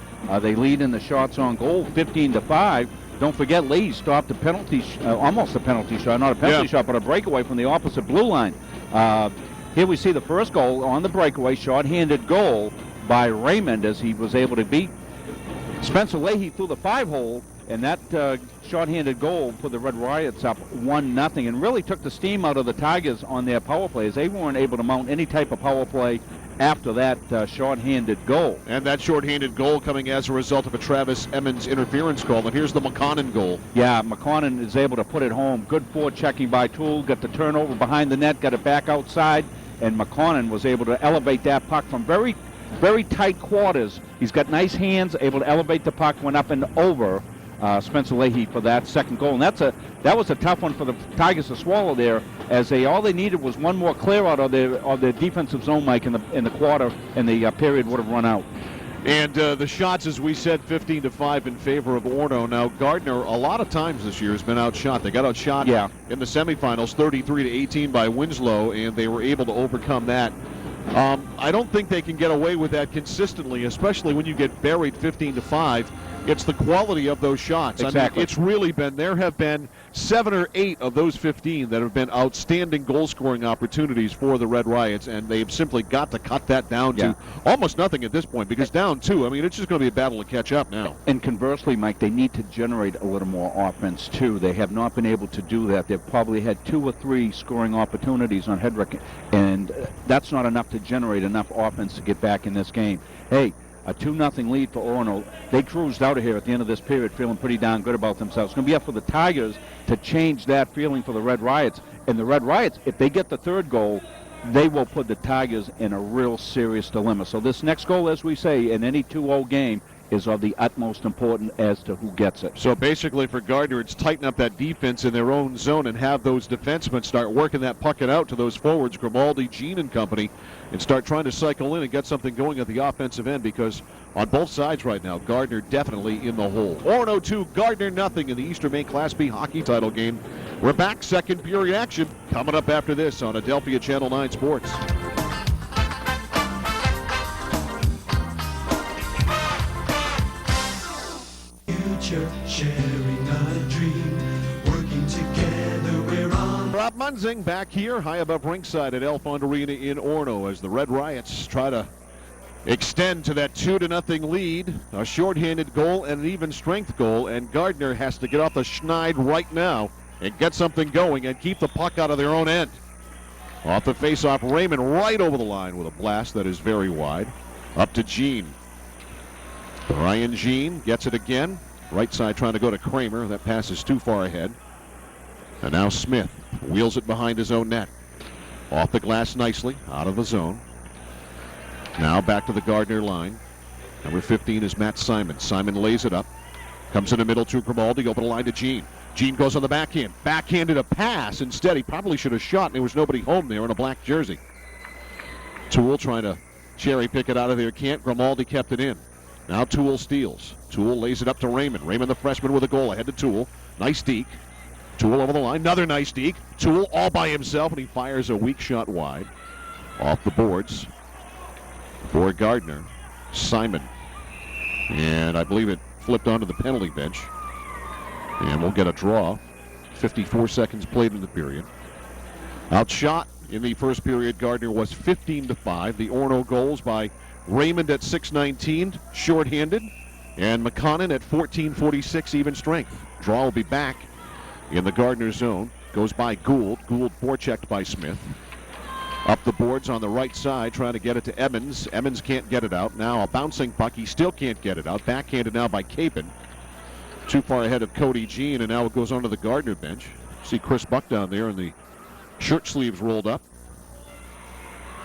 They lead in the shots on goal, 15-5. Don't forget, Lee stopped a penalty, almost a penalty shot, not a penalty shot, but a breakaway from the opposite blue line. Here we see the first goal on the breakaway, short-handed goal by Raymond as he was able to beat Spencer Leahy through the 5-hole, and that short-handed goal put the Red Riots up 1-0 and really took the steam out of the Tigers on their power plays. They weren't able to mount any type of power play after that short-handed goal. And that short-handed goal coming as a result of a Travis Emmons interference call. And here's the McConnon goal. Yeah, McConnon is able to put it home. Good forechecking by Toole. Got the turnover behind the net, got it back outside, and McConnon was able to elevate that puck from very, very tight quarters. He's got nice hands, able to elevate the puck, went up and over Spencer Leahy for that second goal. And that was a tough one for the Tigers to swallow there, as all they needed was one more clear out of their defensive zone, Mike, in the quarter, and the period would have run out. And the shots, as we said, 15-5 in favor of Orono. Now, Gardiner, a lot of times this year, has been outshot. They got outshot in the semifinals, 33-18 by Winslow, and they were able to overcome that. I don't think they can get away with that consistently, especially when you get buried 15-5. It's the quality of those shots. Exactly. I mean, it's really been, there have been 7 or 8 of those 15 that have been outstanding goal-scoring opportunities for the Red Riots, and they've simply got to cut that down to almost nothing at this point, because down 2, I mean, it's just going to be a battle to catch up now. And conversely, Mike, they need to generate a little more offense, too. They have not been able to do that. They've probably had 2 or 3 scoring opportunities on Hedrick, and that's not enough to generate enough offense to get back in this game. Hey, a 2-0 lead for Orono. They cruised out of here at the end of this period feeling pretty darn good about themselves. It's going to be up for the Tigers to change that feeling for the Red Riots. And the Red Riots, if they get the 3rd goal, they will put the Tigers in a real serious dilemma. So this next goal, as we say, in any 2-0 game, is of the utmost importance as to who gets it. So basically for Gardiner, it's tighten up that defense in their own zone and have those defensemen start working that puck out to those forwards, Grimaldi, Jean and company, and start trying to cycle in and get something going at the offensive end, because on both sides right now, Gardiner definitely in the hole. Orono 2, Gardiner nothing in the Eastern Maine Class B hockey title game. We're back, second period action coming up after this on Adelphia Channel 9 Sports. Sharing a dream, working together, we're on. Rob Munsing back here, high above ringside at Alfond Arena in Orono, as the Red Riots try to extend to that 2-0 lead. A shorthanded goal and an even strength goal, and Gardiner has to get off the schneid right now and get something going and keep the puck out of their own end. Off the face-off, Raymond right over the line with a blast that is very wide. Up to Jean. Ryan Jean gets it again. Right side trying to go to Kramer. That pass is too far ahead. And now Smith wheels it behind his own net. Off the glass nicely, out of the zone. Now back to the Gardiner line. Number 15 is Matt Simon. Simon lays it up. Comes in the middle to Grimaldi, over the line to Jean. Jean goes on the backhand. Backhanded a pass. Instead, he probably should have shot, and there was nobody home there in a black jersey. Toole trying to cherry pick it out of there. Can't. Grimaldi kept it in. Now Toole steals. Toole lays it up to Raymond. Raymond, the freshman, with a goal ahead to Toole. Nice deke. Toole over the line. Another nice deke. Toole all by himself, and he fires a weak shot wide. Off the boards for Gardiner. Simon. And I believe it flipped onto the penalty bench. And we'll get a draw. 54 seconds played in the period. Outshot in the first period, Gardiner was 15-5. The Orono goals by Raymond at 6:19, shorthanded, and McConnon at 14:46, even strength. Draw will be back in the Gardiner zone. Goes by Gould. Gould forechecked by Smith. Up the boards on the right side, trying to get it to Emmons. Emmons can't get it out. Now a bouncing puck. He still can't get it out. Backhanded now by Capon. Too far ahead of Cody Jean, and now it goes onto the Gardiner bench. See Chris Buck down there in the shirt sleeves rolled up.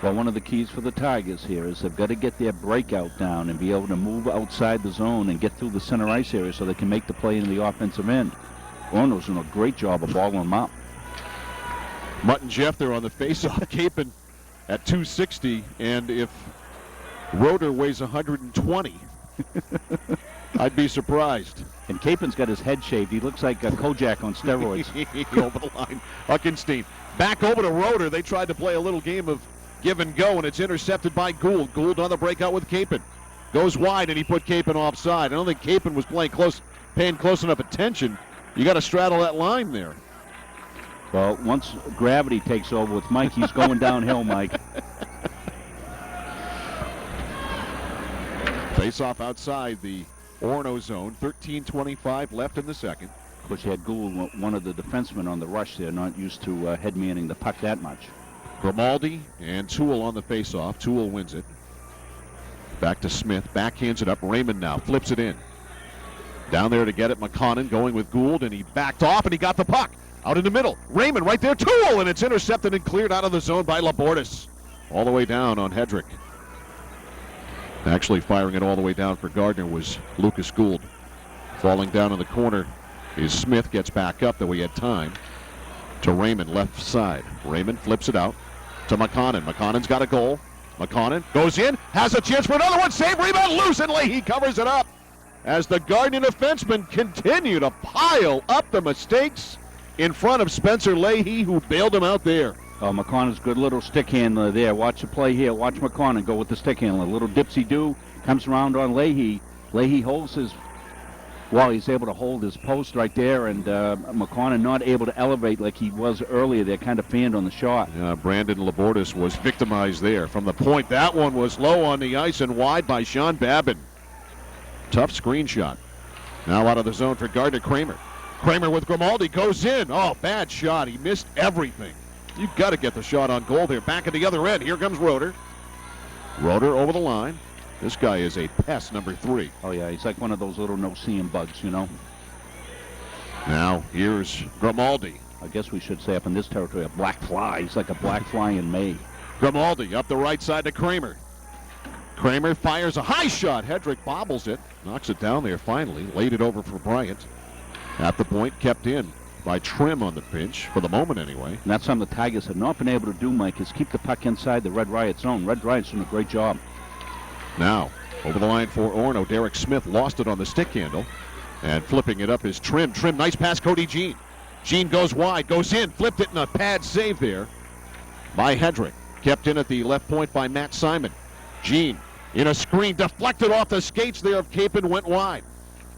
Well, one of the keys for the Tigers here is they've got to get their breakout down and be able to move outside the zone and get through the center ice area so they can make the play in the offensive end. Orono's doing a great job of balling them up. Mutt and Jeff there on the face-off. Capon at 260, and if Roeder weighs 120, I'd be surprised. And Capon's got his head shaved. He looks like a Kojak on steroids. Over the line. Huckenstein back over to Roeder. They tried to play a little game of give and go, and it's intercepted by Gould. Gould on the breakout with Capon. Goes wide, and he put Capon offside. I don't think Capon was paying close enough attention. You got to straddle that line there. Well, once gravity takes over with Mike, he's going downhill, Mike. Face-off outside the Orono zone. 13:25 left in the second. Of course, you had Gould, one of the defensemen on the rush there, not used to head manning the puck that much. Grimaldi and Toole on the face-off. Toole wins it. Back to Smith. Backhands it up. Raymond now flips it in. Down there to get it. McConnon going with Gould, and he backed off, and he got the puck. Out in the middle. Raymond right there. Toole, and it's intercepted and cleared out of the zone by Labordas. All the way down on Hedrick. Actually firing it all the way down for Gardiner was Lucas Gould. Falling down in the corner is Smith. Gets back up, though he had time. To Raymond, left side. Raymond flips it out to McConnon. McConnon's got a goal. McConnon goes in, has a chance for another one. Save, rebound, loose, and Leahy covers it up. As the Gardiner defensemen continue to pile up the mistakes in front of Spencer Leahy, who bailed him out there. Oh, McConnon's good little stick handler there. Watch the play here. Watch McConnon go with the stick handler. Little dipsy-do. Comes around on Leahy. Leahy holds his... Well, he's able to hold his post right there, and McConnon not able to elevate like he was earlier. They're kind of fanned on the shot. Brandon Labordas was victimized there. From the point, that one was low on the ice and wide by Sean Babin. Tough screenshot. Now out of the zone for Gardner. Kramer. Kramer with Grimaldi goes in. Oh, bad shot. He missed everything. You've got to get the shot on goal there. Back at the other end. Here comes Roeder. Roeder over the line. This guy is a pest, number 3. Oh, yeah, he's like one of those little no-seeing bugs, you know. Now, here's Grimaldi. I guess we should say up in this territory, a black fly. He's like a black fly in May. Grimaldi up the right side to Kramer. Kramer fires a high shot. Hedrick bobbles it. Knocks it down there finally. Laid it over for Bryant. At the point, kept in by Trim on the pinch, for the moment anyway. And that's something the Tigers have not been able to do, Mike, is keep the puck inside the Red Riot zone. Red Riot's doing a great job. Now, over the line for Orono. Derek Smith lost it on the stick handle. And flipping it up is Trim. Trim, nice pass, Cody Jean. Jean goes wide, goes in, flipped it, and a pad save there by Hedrick. Kept in at the left point by Matt Simon. Jean in a screen, deflected off the skates there of Capon, went wide.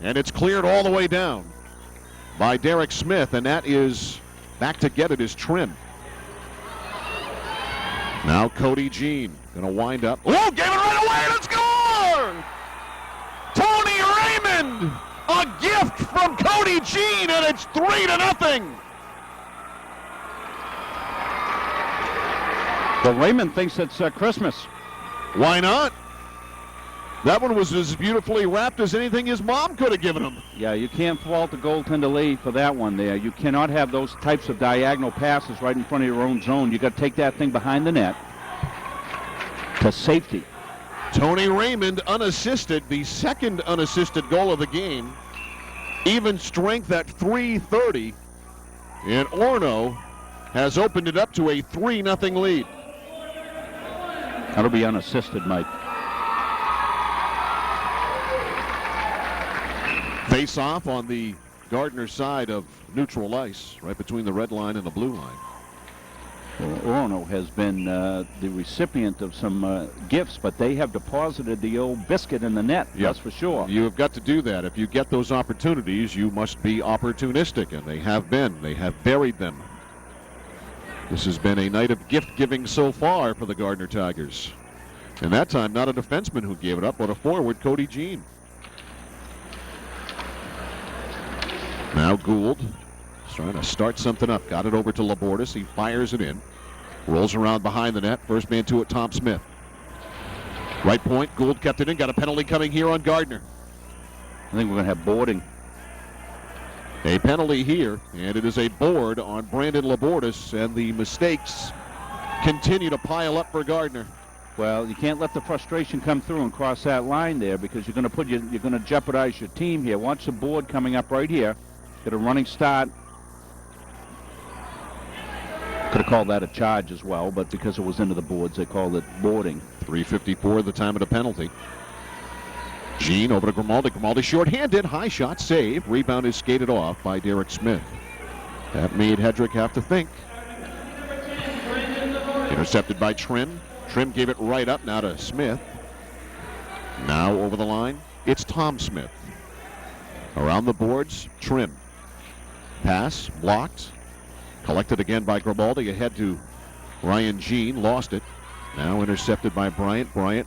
And it's cleared all the way down by Derek Smith, and that is back to get it is Trim. Now Cody Jean going to wind up. Oh, gave it right away, and score! Tony Raymond! A gift from Cody Jean, and it's 3-0. Well, Raymond thinks it's Christmas. Why not? That one was as beautifully wrapped as anything his mom could have given him. Yeah, you can't fault the goaltender Lee for that one there. You cannot have those types of diagonal passes right in front of your own zone. You got to take that thing behind the net to safety. Tony Raymond unassisted, the second unassisted goal of the game. Even strength at .330. And Orono has opened it up to a 3-0 lead. That'll be unassisted, Mike. Face off on the Gardiner side of neutral ice, right between the red line and the blue line. Well, Orono has been the recipient of some gifts, but they have deposited the old biscuit in the net, that's for sure. You have got to do that. If you get those opportunities, you must be opportunistic, and they have been. They have buried them. This has been a night of gift-giving so far for the Gardiner Tigers. And that time, not a defenseman who gave it up, but a forward, Cody Jean. Now Gould is trying to start something up. Got it over to Labordas. He fires it in. Rolls around behind the net. First man to it, Tom Smith. Right point. Gould kept it in. Got a penalty coming here on Gardiner. I think we're going to have boarding. A penalty here, and it is a board on Brandon Labordas, and the mistakes continue to pile up for Gardiner. Well, you can't let the frustration come through and cross that line there, because you're going to jeopardize your team here. Watch the board coming up right here. Get a running start. Could have called that a charge as well, but because it was into the boards, they called it boarding. 3:54 the time of the penalty. Jean over to Grimaldi. Grimaldi short-handed. High shot, save. Rebound is skated off by Derek Smith. That made Hedrick have to think. Intercepted by Trim. Trim gave it right up now to Smith. Now over the line, it's Tom Smith. Around the boards, Trim. Pass, blocked. Collected again by Grimaldi. Ahead to Ryan Jean. Lost it. Now intercepted by Bryant. Bryant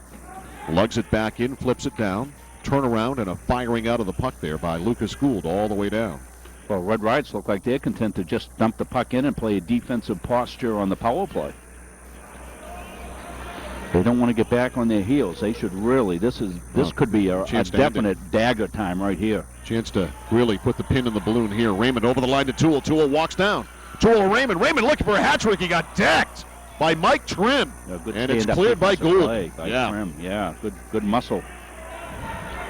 lugs it back in, flips it down. Turnaround and a firing out of the puck there by Lucas Gould all the way down. Well, Red Rides look like they're content to just dump the puck in and play a defensive posture on the power play. They don't want to get back on their heels. They should really, this could be a definite dagger time right here. Chance to really put the pin in the balloon here. Raymond over the line to Toole. Toole walks down. Toole to Raymond. Raymond looking for a hat trick. He got decked by Mike Trim. And it's cleared by Gould. Trim. Yeah, good muscle.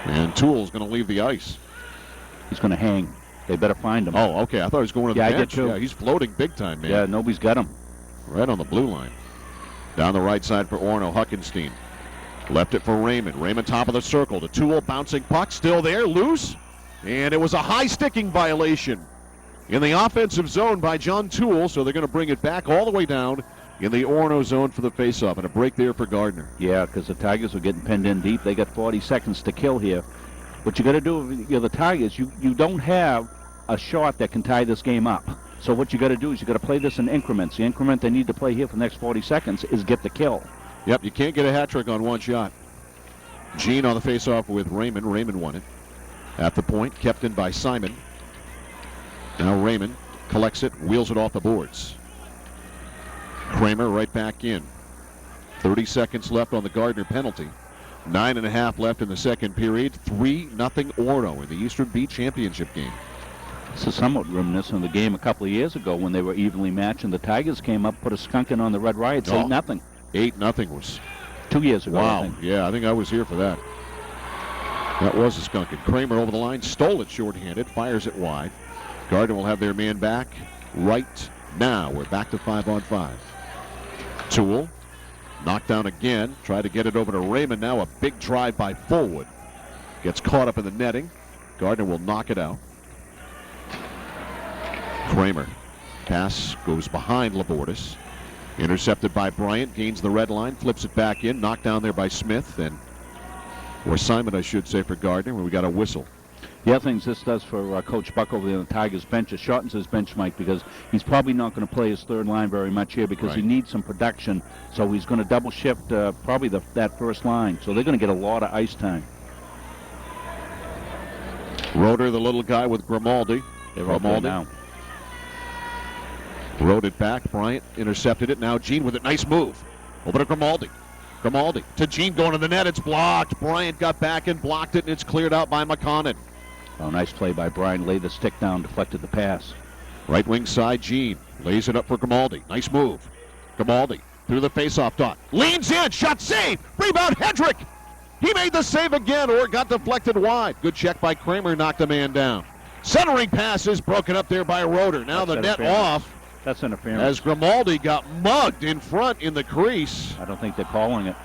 And Toole's going to leave the ice. He's going to hang. They better find him. Oh, okay. I thought he was going to the bench. I did too. Yeah, he's floating big time, man. Yeah, nobody's got him. Right on the blue line. Down the right side for Orono. Huckenstein. Left it for Raymond. Raymond top of the circle. To Toole, bouncing puck. Still there, loose. And it was a high sticking violation in the offensive zone by John Toole. So they're going to bring it back all the way down in the Orono zone for the faceoff. And a break there for Gardiner. Yeah, because the Tigers are getting pinned in deep. They got 40 seconds to kill here. What you got to do if you're the Tigers, you don't have a shot that can tie this game up. So what you got to do is you got to play this in increments. The increment they need to play here for the next 40 seconds is get the kill. Yep, you can't get a hat trick on one shot. Jean on the faceoff with Raymond. Raymond won it. At the point, kept in by Simon. Now Raymond collects it, wheels it off the boards. Kramer right back in. 30 seconds left on the Gardiner penalty. 9.5 left in the second period. 3-0 Orono in the Eastern Beach Championship game. This is somewhat reminiscent of the game a couple of years ago when they were evenly matched and the Tigers came up, put a skunking on the Red Riots, 8-0. 8-0 was 2 years ago. Wow. I think. Yeah, I think I was here for that. That was a skunking. Kramer over the line, stole it shorthanded, fires it wide. Gardner will have their man back right now. We're back to 5-on-5. Toole knocked down again, tried to get it over to Raymond. Now a big drive by Fullwood. Gets caught up in the netting. Gardner will knock it out. Kramer. Pass goes behind Labordas. Intercepted by Bryant. Gains the red line. Flips it back in. Knocked down there by Smith. Or Simon, I should say, for Gardner. Where we got a whistle. The other things this does for Coach Buck over there on the Tigers bench is shortens his bench, Mike, because he's probably not going to play his third line very much here because he needs some production. So he's going to double shift probably that first line. So they're going to get a lot of ice time. Roeder, the little guy with Grimaldi. Grimaldi now. Rode it back. Bryant intercepted it. Now Jean with a nice move. Over to Grimaldi. Grimaldi to Gene going to the net. It's blocked. Bryant got back and blocked it, and it's cleared out by McConnell. Oh, nice play by Bryant. Laid the stick down, deflected the pass. Right wing side, Gene lays it up for Grimaldi. Nice move. Grimaldi through the faceoff dot. Leans in. Shot save. Rebound, Hedrick. He made the save again, or it got deflected wide. Good check by Kramer. Knocked the man down. Centering pass is broken up there by Roeder. Now the net off. That's interference. As Grimaldi got mugged in front in the crease. I don't think they're calling it.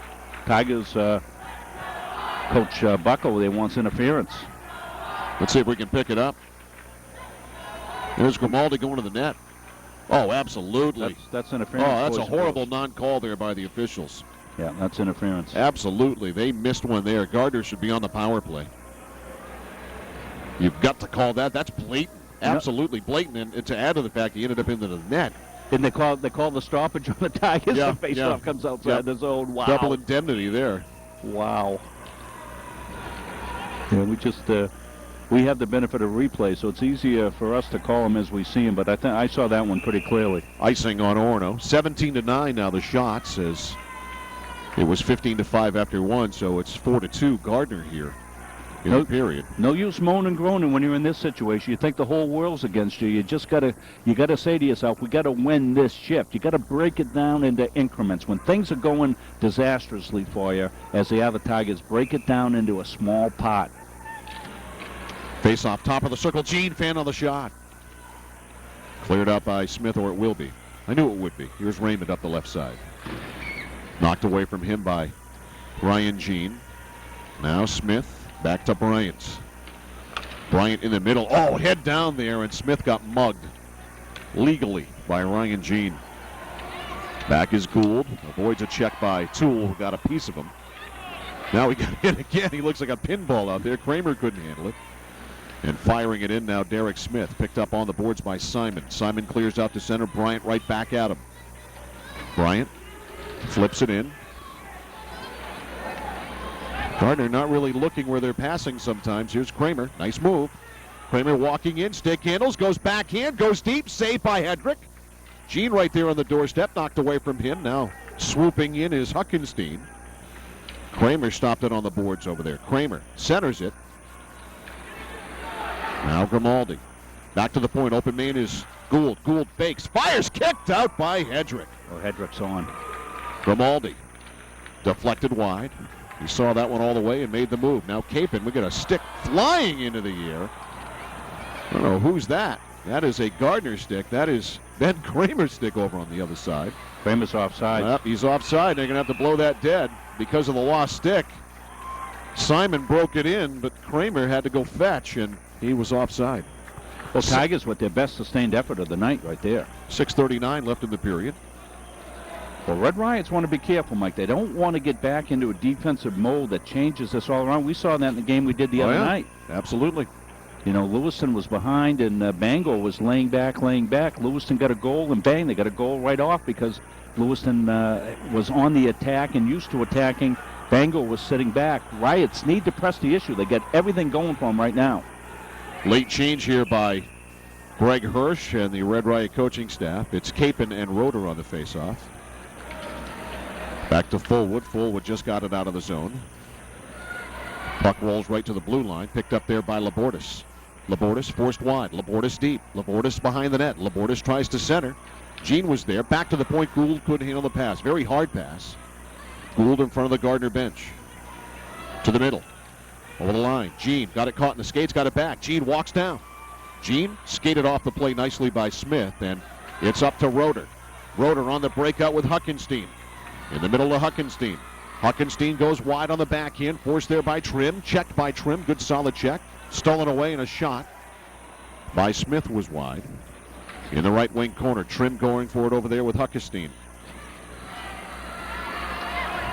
Tigers coach Bucko, they wants interference. Let's see if we can pick it up. There's Grimaldi going to the net. Oh, absolutely. That's interference. Oh, that's a horrible non-call there by the officials. Yeah, that's interference. Absolutely. They missed one there. Gardner should be on the power play. You've got to call that. That's blatant. Absolutely blatant. And to add to the fact he ended up into the net. Didn't they call the stoppage on the Tigers? The face-off comes outside the zone. Wow. Double indemnity there. Wow. Yeah, we have the benefit of replay, so it's easier for us to call them as we see them, but I saw that one pretty clearly. Icing on Orono. 17-9 now the shots, as it was 15-5 after one, so it's 4-2 Gardner here in the period. No use moaning and groaning when you're in this situation. You think the whole world's against you. You gotta say to yourself, we gotta win this shift. You gotta break it down into increments. When things are going disastrously for you, as the other Tigers, break it down into a small pot. Face off top of the circle. Gene fan on the shot. Cleared out by Smith, or it will be. I knew it would be. Here's Raymond up the left side. Knocked away from him by Ryan Gene. Now Smith back to Bryant. Bryant in the middle. Oh, head down there, and Smith got mugged legally by Ryan Gene. Back is Gould. Avoids a check by Toole, who got a piece of him. Now he got hit again. He looks like a pinball out there. Kramer couldn't handle it. And firing it in now, Derek Smith. Picked up on the boards by Simon. Simon clears out to center. Bryant right back at him. Bryant flips it in. Gardner not really looking where they're passing sometimes. Here's Kramer. Nice move. Kramer walking in. Stick handles. Goes backhand. Goes deep. Saved by Hedrick. Gene right there on the doorstep. Knocked away from him. Now swooping in is Huckenstein. Kramer stopped it on the boards over there. Kramer centers it. Now Grimaldi. Back to the point. Open main is Gould. Gould fakes. Fires. Kicked out by Hedrick. Oh, Hedrick's on. Grimaldi. Deflected wide. He saw that one all the way and made the move. Now Capon. We got a stick flying into the air. I don't know who's that. That is a Gardner stick. That is Ben Kramer's stick over on the other side. Kramer's offside. Well, he's offside. They're going to have to blow that dead because of the lost stick. Simon broke it in, but Kramer had to go fetch, and he was offside. Well, Tigers with their best sustained effort of the night right there. 6:39 left in the period. Well, Red Riots want to be careful, Mike. They don't want to get back into a defensive mode that changes this all around. We saw that in the game we did the other night. Absolutely. You know, Lewiston was behind, and Bangor was laying back. Lewiston got a goal, and bang, they got a goal right off because Lewiston was on the attack and used to attacking. Bangor was sitting back. Riots need to press the issue. They got everything going for them right now. Late change here by Greg Hirsch and the Red Riot coaching staff. It's Capon and Roeder on the faceoff. Back to Fullwood. Fullwood just got it out of the zone. Puck rolls right to the blue line. Picked up there by Labortis. Labortis forced wide. Labortis deep. Labortis behind the net. Labortis tries to center. Gene was there. Back to the point. Gould couldn't handle the pass. Very hard pass. Gould in front of the Gardner bench. To the middle. Over the line. Gene got it caught in the skates. Got it back. Gene walks down. Gene skated off the play nicely by Smith. And it's up to Roeder. Roeder on the breakout with Huckenstein. In the middle of Huckenstein. Huckenstein goes wide on the backhand. Forced there by Trim. Checked by Trim. Good solid check. Stolen away in a shot by Smith was wide. In the right wing corner. Trim going for it over there with Huckenstein.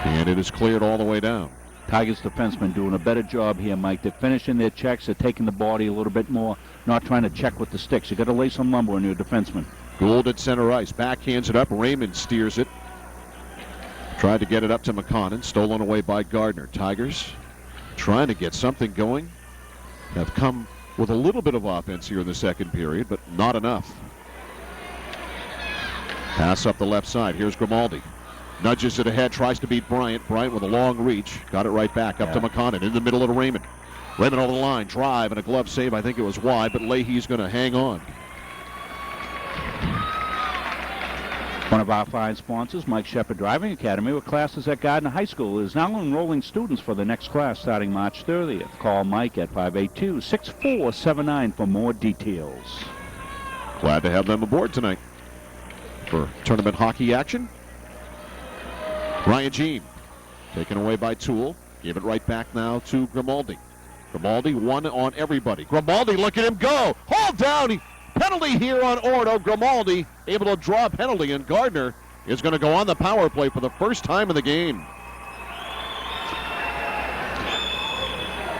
And it is cleared all the way down. Tigers defensemen doing a better job here, Mike. They're finishing their checks. They're taking the body a little bit more, not trying to check with the sticks. You got to lay some lumber on your defenseman. Gould at center ice. Backhands it up. Raymond steers it. Tried to get it up to McConnell. Stolen away by Gardner. Tigers trying to get something going. Have come with a little bit of offense here in the second period, but not enough. Pass up the left side. Here's Grimaldi. Nudges it ahead, tries to beat Bryant. Bryant with a long reach. Got it right back up to McConnell in the middle of Raymond. Raymond over the line, drive, and a glove save. I think it was wide, but Leahy's going to hang on. One of our fine sponsors, Mike Shepard Driving Academy, with classes at Gardiner High School, is now enrolling students for the next class starting March 30th. Call Mike at 582-6479 for more details. Glad to have them aboard tonight for tournament hockey action. Ryan Jean taken away by Toole. Gave it right back now to Grimaldi. Grimaldi one on everybody. Grimaldi, look at him go. Haul down. Penalty here on Orono. Grimaldi able to draw a penalty, and Gardiner is going to go on the power play for the first time in the game.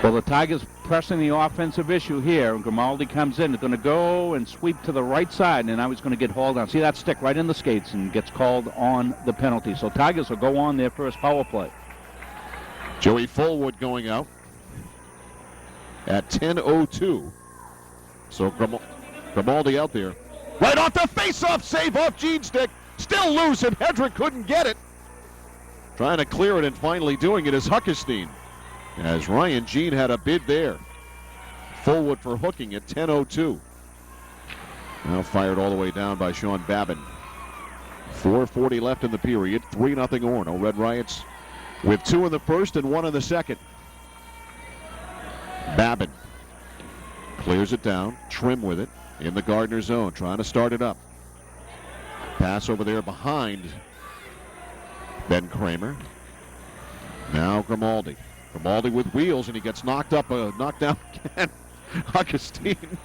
Well, the Tigers pressing the offensive issue here. Grimaldi comes in. It's going to go and sweep to the right side, and now he's going to get hauled down. See that stick right in the skates and gets called on the penalty. So Tigers will go on their first power play. Joey Fullwood going out at 10:02. So Grimaldi out there. Right off the face-off save off Jean's stick. Still loose, and Hedrick couldn't get it. Trying to clear it and finally doing it is Huckestein. As Ryan Jean had a bid there. Fullwood for hooking at 10:02. Now fired all the way down by Sean Babin. 4:40 left in the period. 3-0 Orono. Red Riots with 2 in the first and 1 in the second. Babin clears it down. Trim with it in the Gardiner zone. Trying to start it up. Pass over there behind Ben Kramer. Now Grimaldi. Grimaldi with wheels, and he gets knocked down again. Huckestein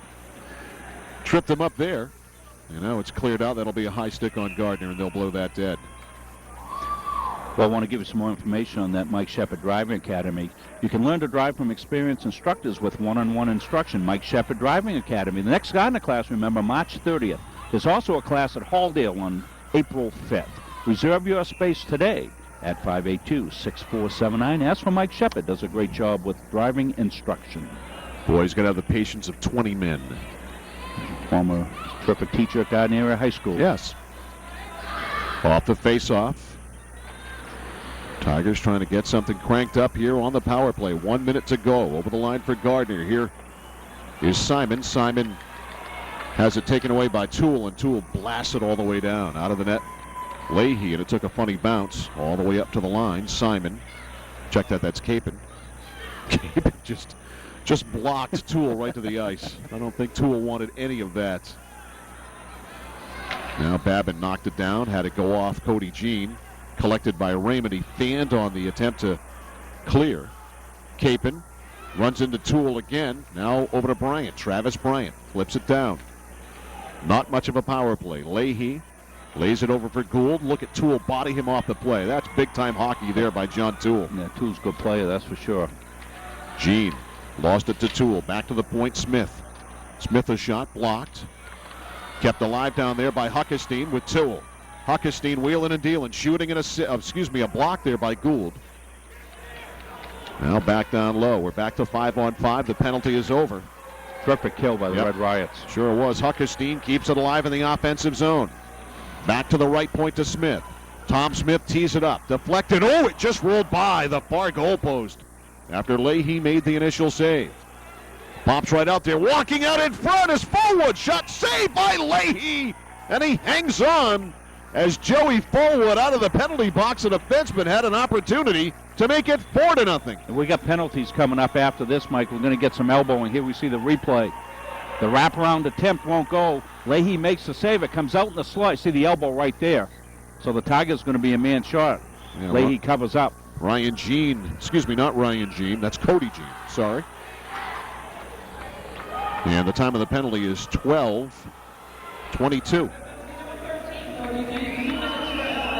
tripped him up there. You know, it's cleared out. That'll be a high stick on Gardiner, and they'll blow that dead. Well, I want to give you some more information on that Mike Shepard Driving Academy. You can learn to drive from experienced instructors with one-on-one instruction. Mike Shepard Driving Academy. The next Gardiner class, remember, March 30th. There's also a class at Halldale on April 5th. Reserve your space today at 582-6479. Ask for Mike Shepard. Does a great job with driving instruction. Boy, he's going to have the patience of 20 men. Former terrific teacher at Gardiner High School. Yes. Off the face-off. Tigers trying to get something cranked up here on the power play. 1 minute to go. Over the line for Gardiner. Here is Simon. Simon has it taken away by Toole, and Toole blasts it all the way down out of the net. Leahy, and it took a funny bounce all the way up to the line. Simon, check that, that's Capon. Capon just blocked Toole right to the ice. I don't think Toole wanted any of that. Now Babin knocked it down, had it go off Cody Jean. Collected by Raymond. He fanned on the attempt to clear. Capon runs into Toole again. Now over to Bryant. Travis Bryant flips it down. Not much of a power play. Leahy lays it over for Gould. Look at Toole body him off the play. That's big-time hockey there by John Toole. Yeah, Toole's a good player, that's for sure. Jean lost it to Toole. Back to the point, Smith. Smith a shot blocked. Kept alive down there by Huckestein with Toole. Huckestein wheeling and dealing, shooting in a block there by Gould. Now back down low. We're back to 5-on-5. The penalty is over. Terrific kill by the Red Riots. Sure was. Huckestein keeps it alive in the offensive zone. Back to the right point to Smith. Tom Smith tees it up. Deflected. Oh, it just rolled by the far goal post after Leahy made the initial save. Pops right out there. Walking out in front is Fullwood. Shot saved by Leahy. And he hangs on as Joey Fullwood out of the penalty box. A defenseman had an opportunity to make it 4-0. And we got penalties coming up after this, Mike. We're going to get some elbowing. Here we see the replay. The wraparound attempt won't go. Leahy makes the save. It comes out in the slot. See the elbow right there. So the Tigers going to be a man short. Yeah, Leahy covers up. Ryan Jean, excuse me, not Ryan Jean. That's Cody Jean. Sorry. And the time of the penalty is 12:22.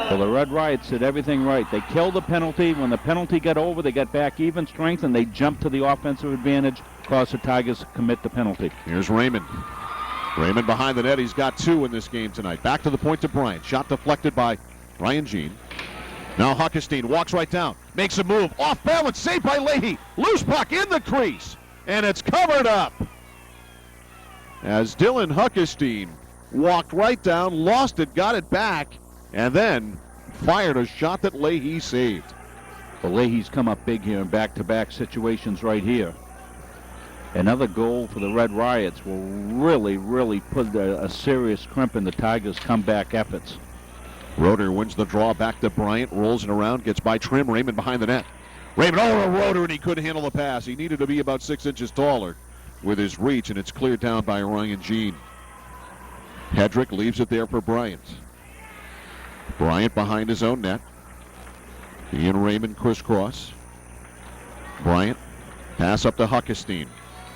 Well, the Red Riots did everything right. They killed the penalty. When the penalty got over, they got back even strength, and they jumped to the offensive advantage, caused the Tigers to commit the penalty. Here's Raymond. Raymond behind the net. He's got 2 in this game tonight. Back to the point to Bryant. Shot deflected by Ryan Jean. Now Huckestein walks right down. Makes a move. Off balance. Saved by Leahy. Loose puck in the crease. And it's covered up. As Dylan Huckestein walked right down, lost it, got it back, and then fired a shot that Leahy saved. Well, Leahy's come up big here in back-to-back situations right here. Another goal for the Red Riots will really, really put a serious crimp in the Tigers' comeback efforts. Roeder wins the draw back to Bryant, rolls it around, gets by Trim. Raymond behind the net. Raymond over Roeder, and he couldn't handle the pass. He needed to be about 6 inches taller with his reach, and it's cleared down by Ryan Jean. Hedrick leaves it there for Bryant. Bryant behind his own net. He and Raymond crisscross. Bryant, pass up to Huckestein.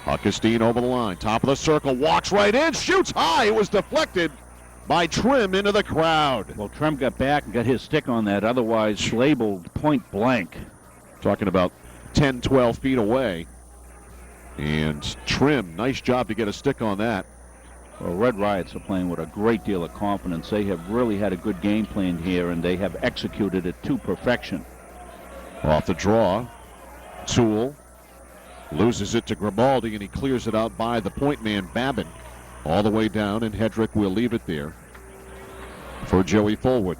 Huckestein over the line, top of the circle, walks right in, shoots high. It was deflected by Trim into the crowd. Well, Trim got back and got his stick on that, otherwise labeled point blank. Talking about 10, 12 feet away. And Trim, nice job to get a stick on that. Well, Red Riots are playing with a great deal of confidence. They have really had a good game plan here, and they have executed it to perfection. Off the draw, Toole loses it to Grimaldi, and he clears it out by the point man, Babin. All the way down, and Hedrick will leave it there for Joey Fullwood.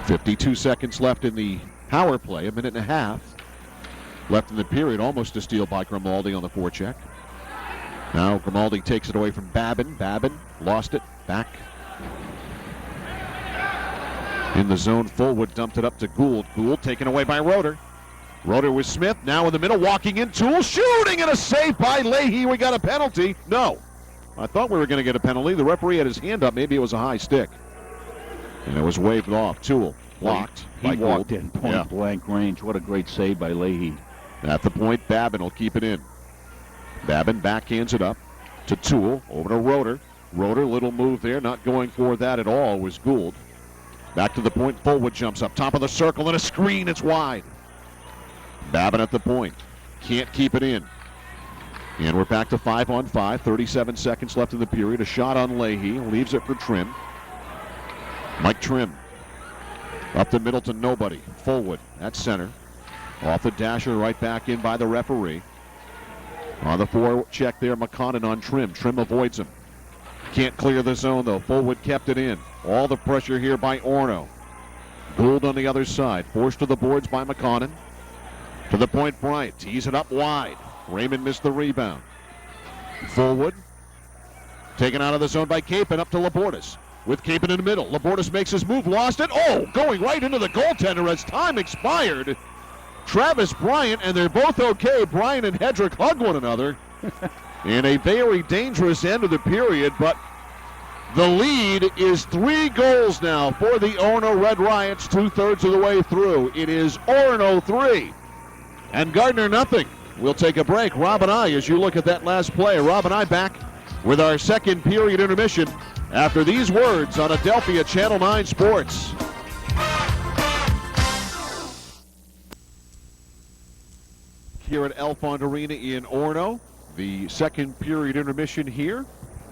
52 seconds left in the power play, a minute and a half left in the period. Almost a steal by Grimaldi on the forecheck. Now Grimaldi takes it away from Babin. Babin lost it, back in the zone. Fullwood dumped it up to Gould. Gould taken away by Roeder. Roeder with Smith, now in the middle, walking in, Toole shooting, and a save by Leahy. We got a penalty. No. I thought we were going to get a penalty. The referee had his hand up. Maybe it was a high stick. And it was waved off. Toole blocked by Gould. He walked in point blank range. What a great save by Leahy. At the point, Babin will keep it in. Babin backhands it up to Toole, over to Roeder. Roeder, little move there, not going for that at all, was Gould. Back to the point, Fullwood jumps up, top of the circle, and a screen, it's wide. Babin at the point, can't keep it in. And we're back to 5-on-5, 37 seconds left in the period. A shot on Leahy, leaves it for Trim. Mike Trim, up the middle to nobody. Fullwood at center. Off the dasher, right back in by the referee. On the forecheck there, McConnell on Trim. Trim avoids him. Can't clear the zone, though. Fullwood kept it in. All the pressure here by Orono. Gould on the other side. Forced to the boards by McConnell. To the point, Bryant tees it up wide. Raymond missed the rebound. Fullwood taken out of the zone by Capon, up to Labordas. With Capon in the middle. Labordas makes his move, lost it. Oh, going right into the goaltender as time expired. Travis Bryant, and they're both okay. Bryant and Hedrick hug one another in a very dangerous end of the period, but the lead is 3 goals now for the Orono Red Riots, 2/3 of the way through. It is Orono 3 and Gardiner nothing. We'll take a break. Rob and I, as you look at that last play, Rob and I back with our second period intermission after these words on Adelphia Channel 9 Sports. Here at Alfond Arena in Orono, the second period intermission here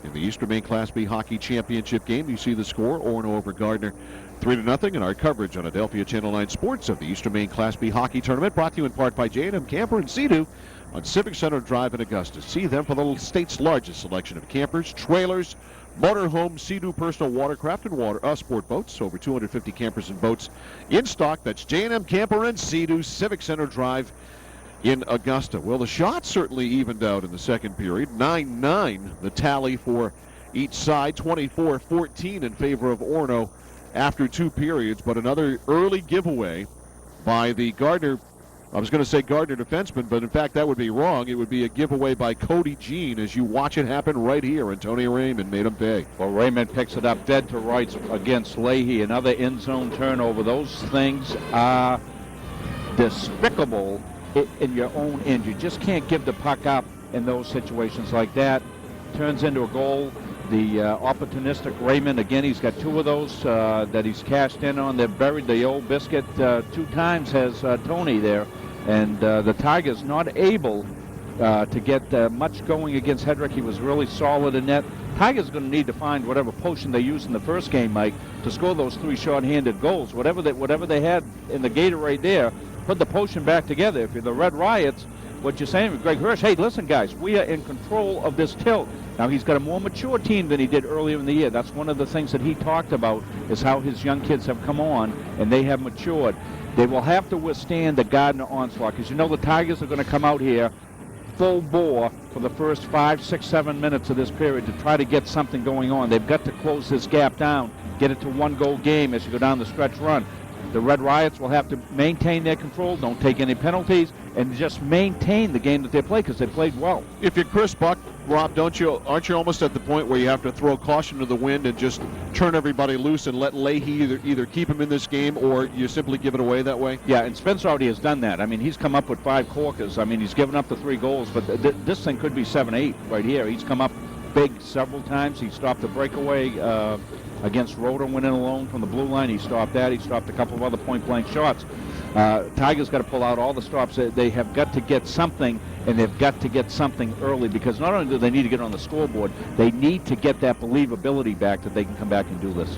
in the Eastern Maine Class B Hockey Championship game. You see the score, Orono over Gardiner, 3-0, and our coverage on Adelphia Channel 9 Sports of the Eastern Maine Class B Hockey Tournament, brought to you in part by J&M Camper and Sea-Doo on Civic Center Drive in Augusta. See them for the state's largest selection of campers, trailers, motorhomes, Sea-Doo personal watercraft and sport boats. Over 250 campers and boats in stock. That's J&M Camper and Sea-Doo, Civic Center Drive in Augusta. Well, the shots certainly evened out in the second period. 9-9 the tally for each side. 24-14 in favor of Orono after 2 periods, but another early giveaway by the Gardiner, I was going to say Gardiner defenseman, but in fact that would be wrong. It would be a giveaway by Cody Jean as you watch it happen right here, and Tony Raymond made him pay. Well, Raymond picks it up dead to rights against Leahy. Another end-zone turnover. Those things are despicable in your own end. You just can't give the puck up in those situations like that. Turns into a goal. The opportunistic Raymond, again, he's got 2 of those that he's cashed in on. They've buried the old biscuit 2 times, has Tony there. And the Tigers not able to get much going against Hedrick. He was really solid in net. Tigers going to need to find whatever potion they used in the first game, Mike, to score those 3 short-handed goals. Whatever they had in the Gatorade there, put the potion back together. If you're the Red Riots, what you're saying with Greg Hirsch, hey, listen, guys, we are in control of this tilt. Now, he's got a more mature team than he did earlier in the year. That's one of the things that he talked about, is how his young kids have come on, and they have matured. They will have to withstand the Gardiner onslaught, because you know the Tigers are going to come out here full bore for the first 5, 6, 7 minutes of this period to try to get something going on. They've got to close this gap down, get it to one-goal game as you go down the stretch run. The Red Riots will have to maintain their control, don't take any penalties, and just maintain the game that they play, because they played well. If you're Chris Buck, Rob, aren't you almost at the point where you have to throw caution to the wind and just turn everybody loose and let Leahy either keep him in this game, or you simply give it away that way? Yeah, and Spence already has done that. I mean, he's come up with 5 corkers. I mean, he's given up the 3 goals, but this thing could be 7-8 right here. He's come up big several times. He stopped the breakaway against Roeder, went in alone from the blue line. He stopped that. He stopped a couple of other point-blank shots. Tigers got to pull out all the stops. They have got to get something, and they've got to get something early, because not only do they need to get on the scoreboard, they need to get that believability back that they can come back and do this.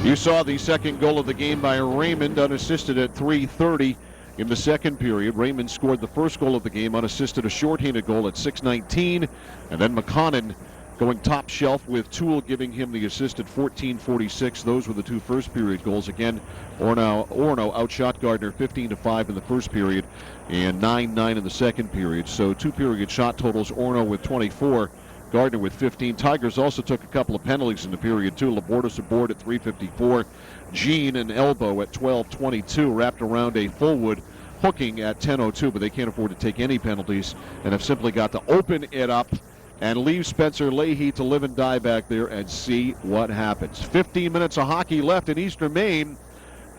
You saw the second goal of the game by Raymond, unassisted at 3:30 in the second period. Raymond scored the first goal of the game, unassisted, a shorthanded goal at 6:19, and then McConnon going top shelf with Toole giving him the assist at 14:46. Those were the 2 first period goals. Again, Orono outshot Gardiner 15-5 in the first period and 9-9 in the second period. So 2 period shot totals, Orono with 24, Gardiner with 15. Tigers also took a couple of penalties in the period too. Labordas aboard at 3:54. Jean and elbow at 12:22, wrapped around a Fullwood hooking at 10:02, but they can't afford to take any penalties and have simply got to open it up and leave Spencer Leahy to live and die back there and see what happens. 15 minutes of hockey left in Eastern Maine.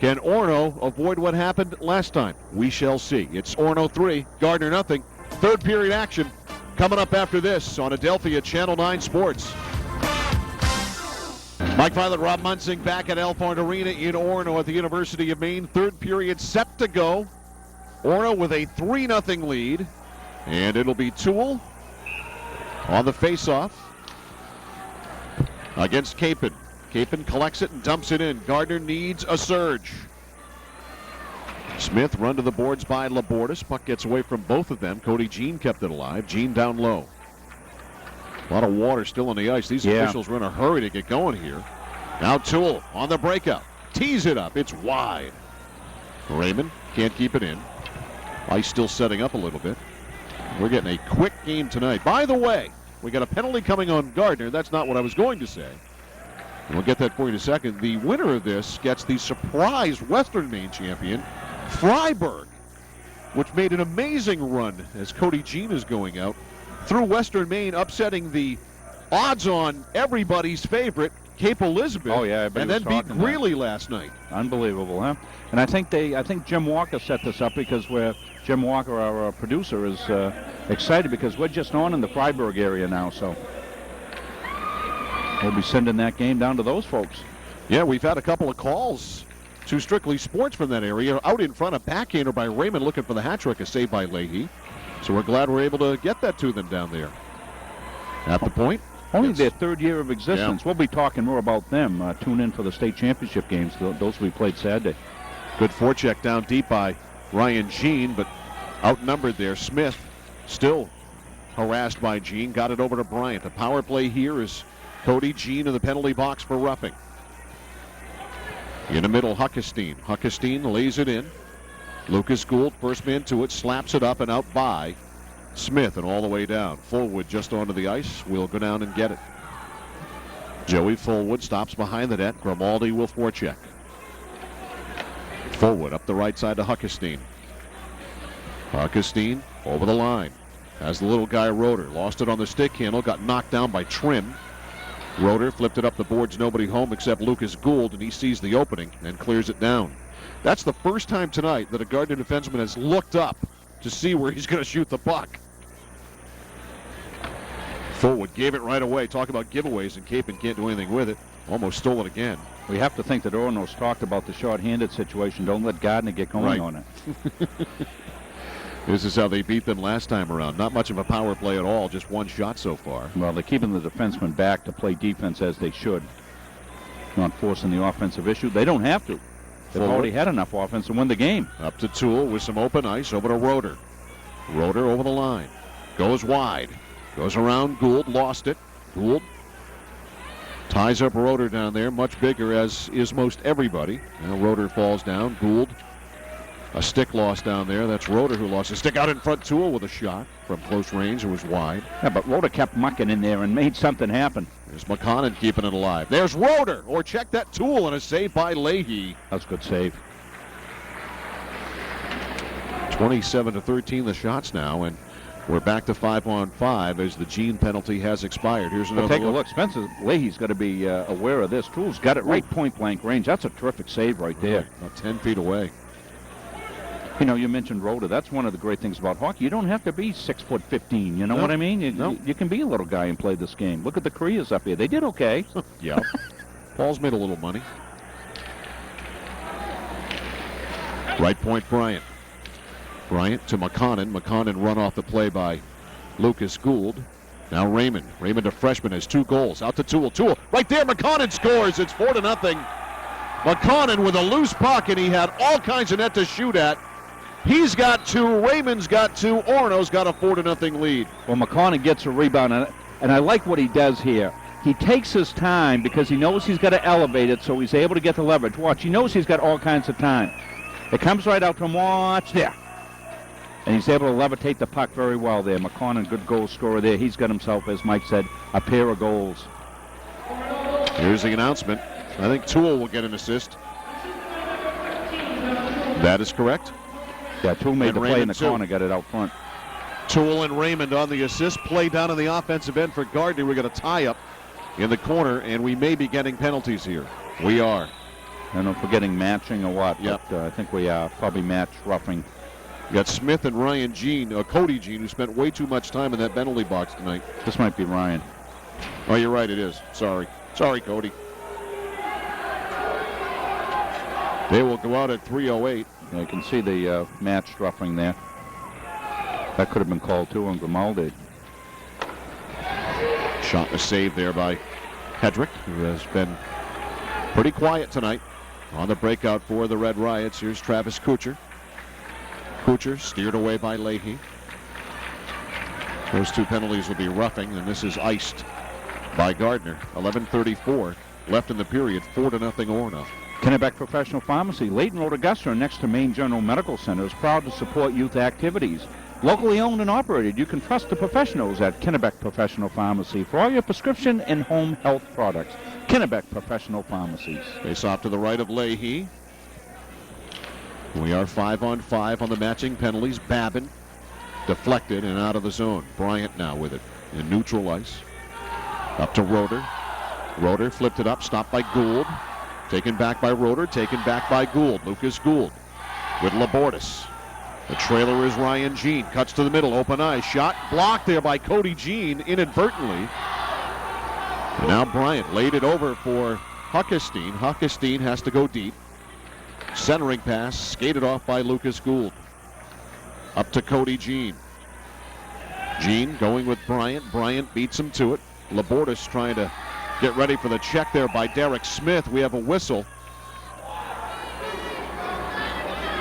Can Orono avoid what happened last time? We shall see. It's Orono 3, Gardiner nothing. Third period action coming up after this on Adelphia Channel 9 Sports. Mike Violet, Rob Munsing back at Alfond Arena in Orono at the University of Maine. Third period set to go. Orono with a 3-0 lead, and it'll be Toole on the face-off against Capon. Capon collects it and dumps it in. Gardiner needs a surge. Smith run to the boards by Labordas. Puck gets away from both of them. Cody Jean kept it alive. Jean down low. A lot of water still on the ice. These officials are in a hurry to get going here. Now Toole on the breakout. Tees it up. It's wide. Raymond can't keep it in. Ice still setting up a little bit. We're getting a quick game tonight. By the way, we got a penalty coming on Gardiner. That's not what I was going to say. We'll get that for you in a second. The winner of this gets the surprise Western Maine champion, Freiburg, which made an amazing run as Cody Jean is going out through Western Maine, upsetting the odds-on everybody's favorite, Cape Elizabeth, and then beat Greeley last night. Unbelievable, huh? And I think Jim Walker set this up, because Jim Walker, our producer, is excited because we're just on in the Freiburg area now, so we'll be sending that game down to those folks. Yeah, we've had a couple of calls to Strictly Sports from that area. Out in front, a backhander by Raymond looking for the hat trick, a save by Leahy. So we're glad we're able to get that to them down there. At the point. Only their 3rd year of existence. Yeah. We'll be talking more about them. Tune in for the state championship games. Those we played Saturday. Good forecheck down deep by Ryan Jean, but outnumbered there. Smith still harassed by Jean. Got it over to Bryant. The power play here is Cody Jean in the penalty box for roughing. In the middle, Huckestein. Huckestein lays it in. Lucas Gould, first man to it, slaps it up and out by Smith and all the way down. Fullwood just onto the ice. We'll go down and get it. Joey Fullwood stops behind the net. Grimaldi will forecheck. Fullwood up the right side to Huckestein. Huckestein over the line. Has the little guy Roeder. Lost it on the stick handle. Got knocked down by Trim. Roeder flipped it up the boards. Nobody home except Lucas Gould, and he sees the opening and clears it down. That's the first time tonight that a Gardiner defenseman has looked up to see where he's going to shoot the puck. Fullwood gave it right away. Talk about giveaways, and Capon can't do anything with it. Almost stole it again. We have to think that Orono's talked about the short-handed situation. Don't let Gardiner get going on it. This is how they beat them last time around. Not much of a power play at all, just one shot so far. Well, they're keeping the defensemen back to play defense as they should. Not forcing the offensive issue. They don't have to. They've already had enough offense to win the game. Up to Toole with some open ice, over to Roeder. Roeder over the line. Goes wide. Goes around Gould, lost it. Gould ties up Roeder down there, much bigger, as is most everybody. Now Roeder falls down. Gould, a stick loss down there. That's Roeder who lost a stick. Out in front, Toole with a shot from close range. It was wide. Yeah, but Roeder kept mucking in there and made something happen. There's McConnon keeping it alive. There's Roeder, or check that, Toole, and a save by Leahy. That's a good save. 27-13 the shots now, and we're back to 5-on-5 as the Gene penalty has expired. Here's another take a look. Spencer Leahy's got to be aware of this. Toole's got it right point-blank range. That's a terrific save right there. About 10 feet away. You know, you mentioned Roeder. That's one of the great things about hockey. You don't have to be 6'15". You know what I mean? You can be a little guy and play this game. Look at the Koreas up here. They did okay. Yeah. Paul's made a little money. Right point, Bryant. Bryant to McConnon. McConnon run off the play by Lucas Gould. Now Raymond. Raymond, a freshman, has 2 goals. Out to Toole. Toole, right there. McConnon scores. It's 4-0. McConnon with a loose puck, and he had all kinds of net to shoot at. He's got 2. Raymond's got 2. Orono's got a 4-0 lead. Well, McConnon gets a rebound, and I like what he does here. He takes his time because he knows he's got to elevate it, so he's able to get the leverage. Watch, he knows he's got all kinds of time. It comes right out to him. Watch there. And he's able to levitate the puck very well there. McConnon, good goal scorer there. He's got himself, as Mike said, a pair of goals. Here's the announcement. I think Toole will get an assist. That is correct. Yeah, Toole made the play in the too. corner, got it out front. Toole and Raymond on the assist. Play down in the offensive end for Gardiner. We're going to tie up in the corner, and we may be getting penalties here. We are. I don't know if we're getting matching or what, yep. But I think we are probably match roughing. You got Smith and Ryan Jean, Cody Jean, who spent way too much time in that penalty box tonight. This might be Ryan. Oh, you're right, it is. Sorry. Sorry, Cody. They will go out at 3:08. Yeah, you can see the matched roughing there. That could have been called too on Grimaldi. Shot and a save there by Hedrick, who has been pretty quiet tonight. On the breakout for the Red Riots, here's Travis Kuchar. Kuchar steered away by Leahy. Those 2 penalties will be roughing, and this is iced by Gardiner. 11:34 left in the period. 4-0 Orono. Kennebec Professional Pharmacy, Layton Road, Augusta, next to Maine General Medical Center, is proud to support youth activities. Locally owned and operated, you can trust the professionals at Kennebec Professional Pharmacy for all your prescription and home health products. Kennebec Professional Pharmacies. Face off to the right of Leahy. We are 5-on-5 on the matching penalties. Babin deflected and out of the zone. Bryant now with it in neutral ice. Up to Roeder. Roeder flipped it up, stopped by Gould. Taken back by Roeder, taken back by Gould. Lucas Gould with Labortis. The trailer is Ryan Jean. Cuts to the middle, open ice. Shot blocked there by Cody Jean inadvertently. And now Bryant laid it over for Huckestein. Huckestein has to go deep. Centering pass, skated off by Lucas Gould. Up to Cody Jean. Jean going with Bryant. Bryant beats him to it. Labortis trying to get ready for the check there by Derek Smith. We have a whistle.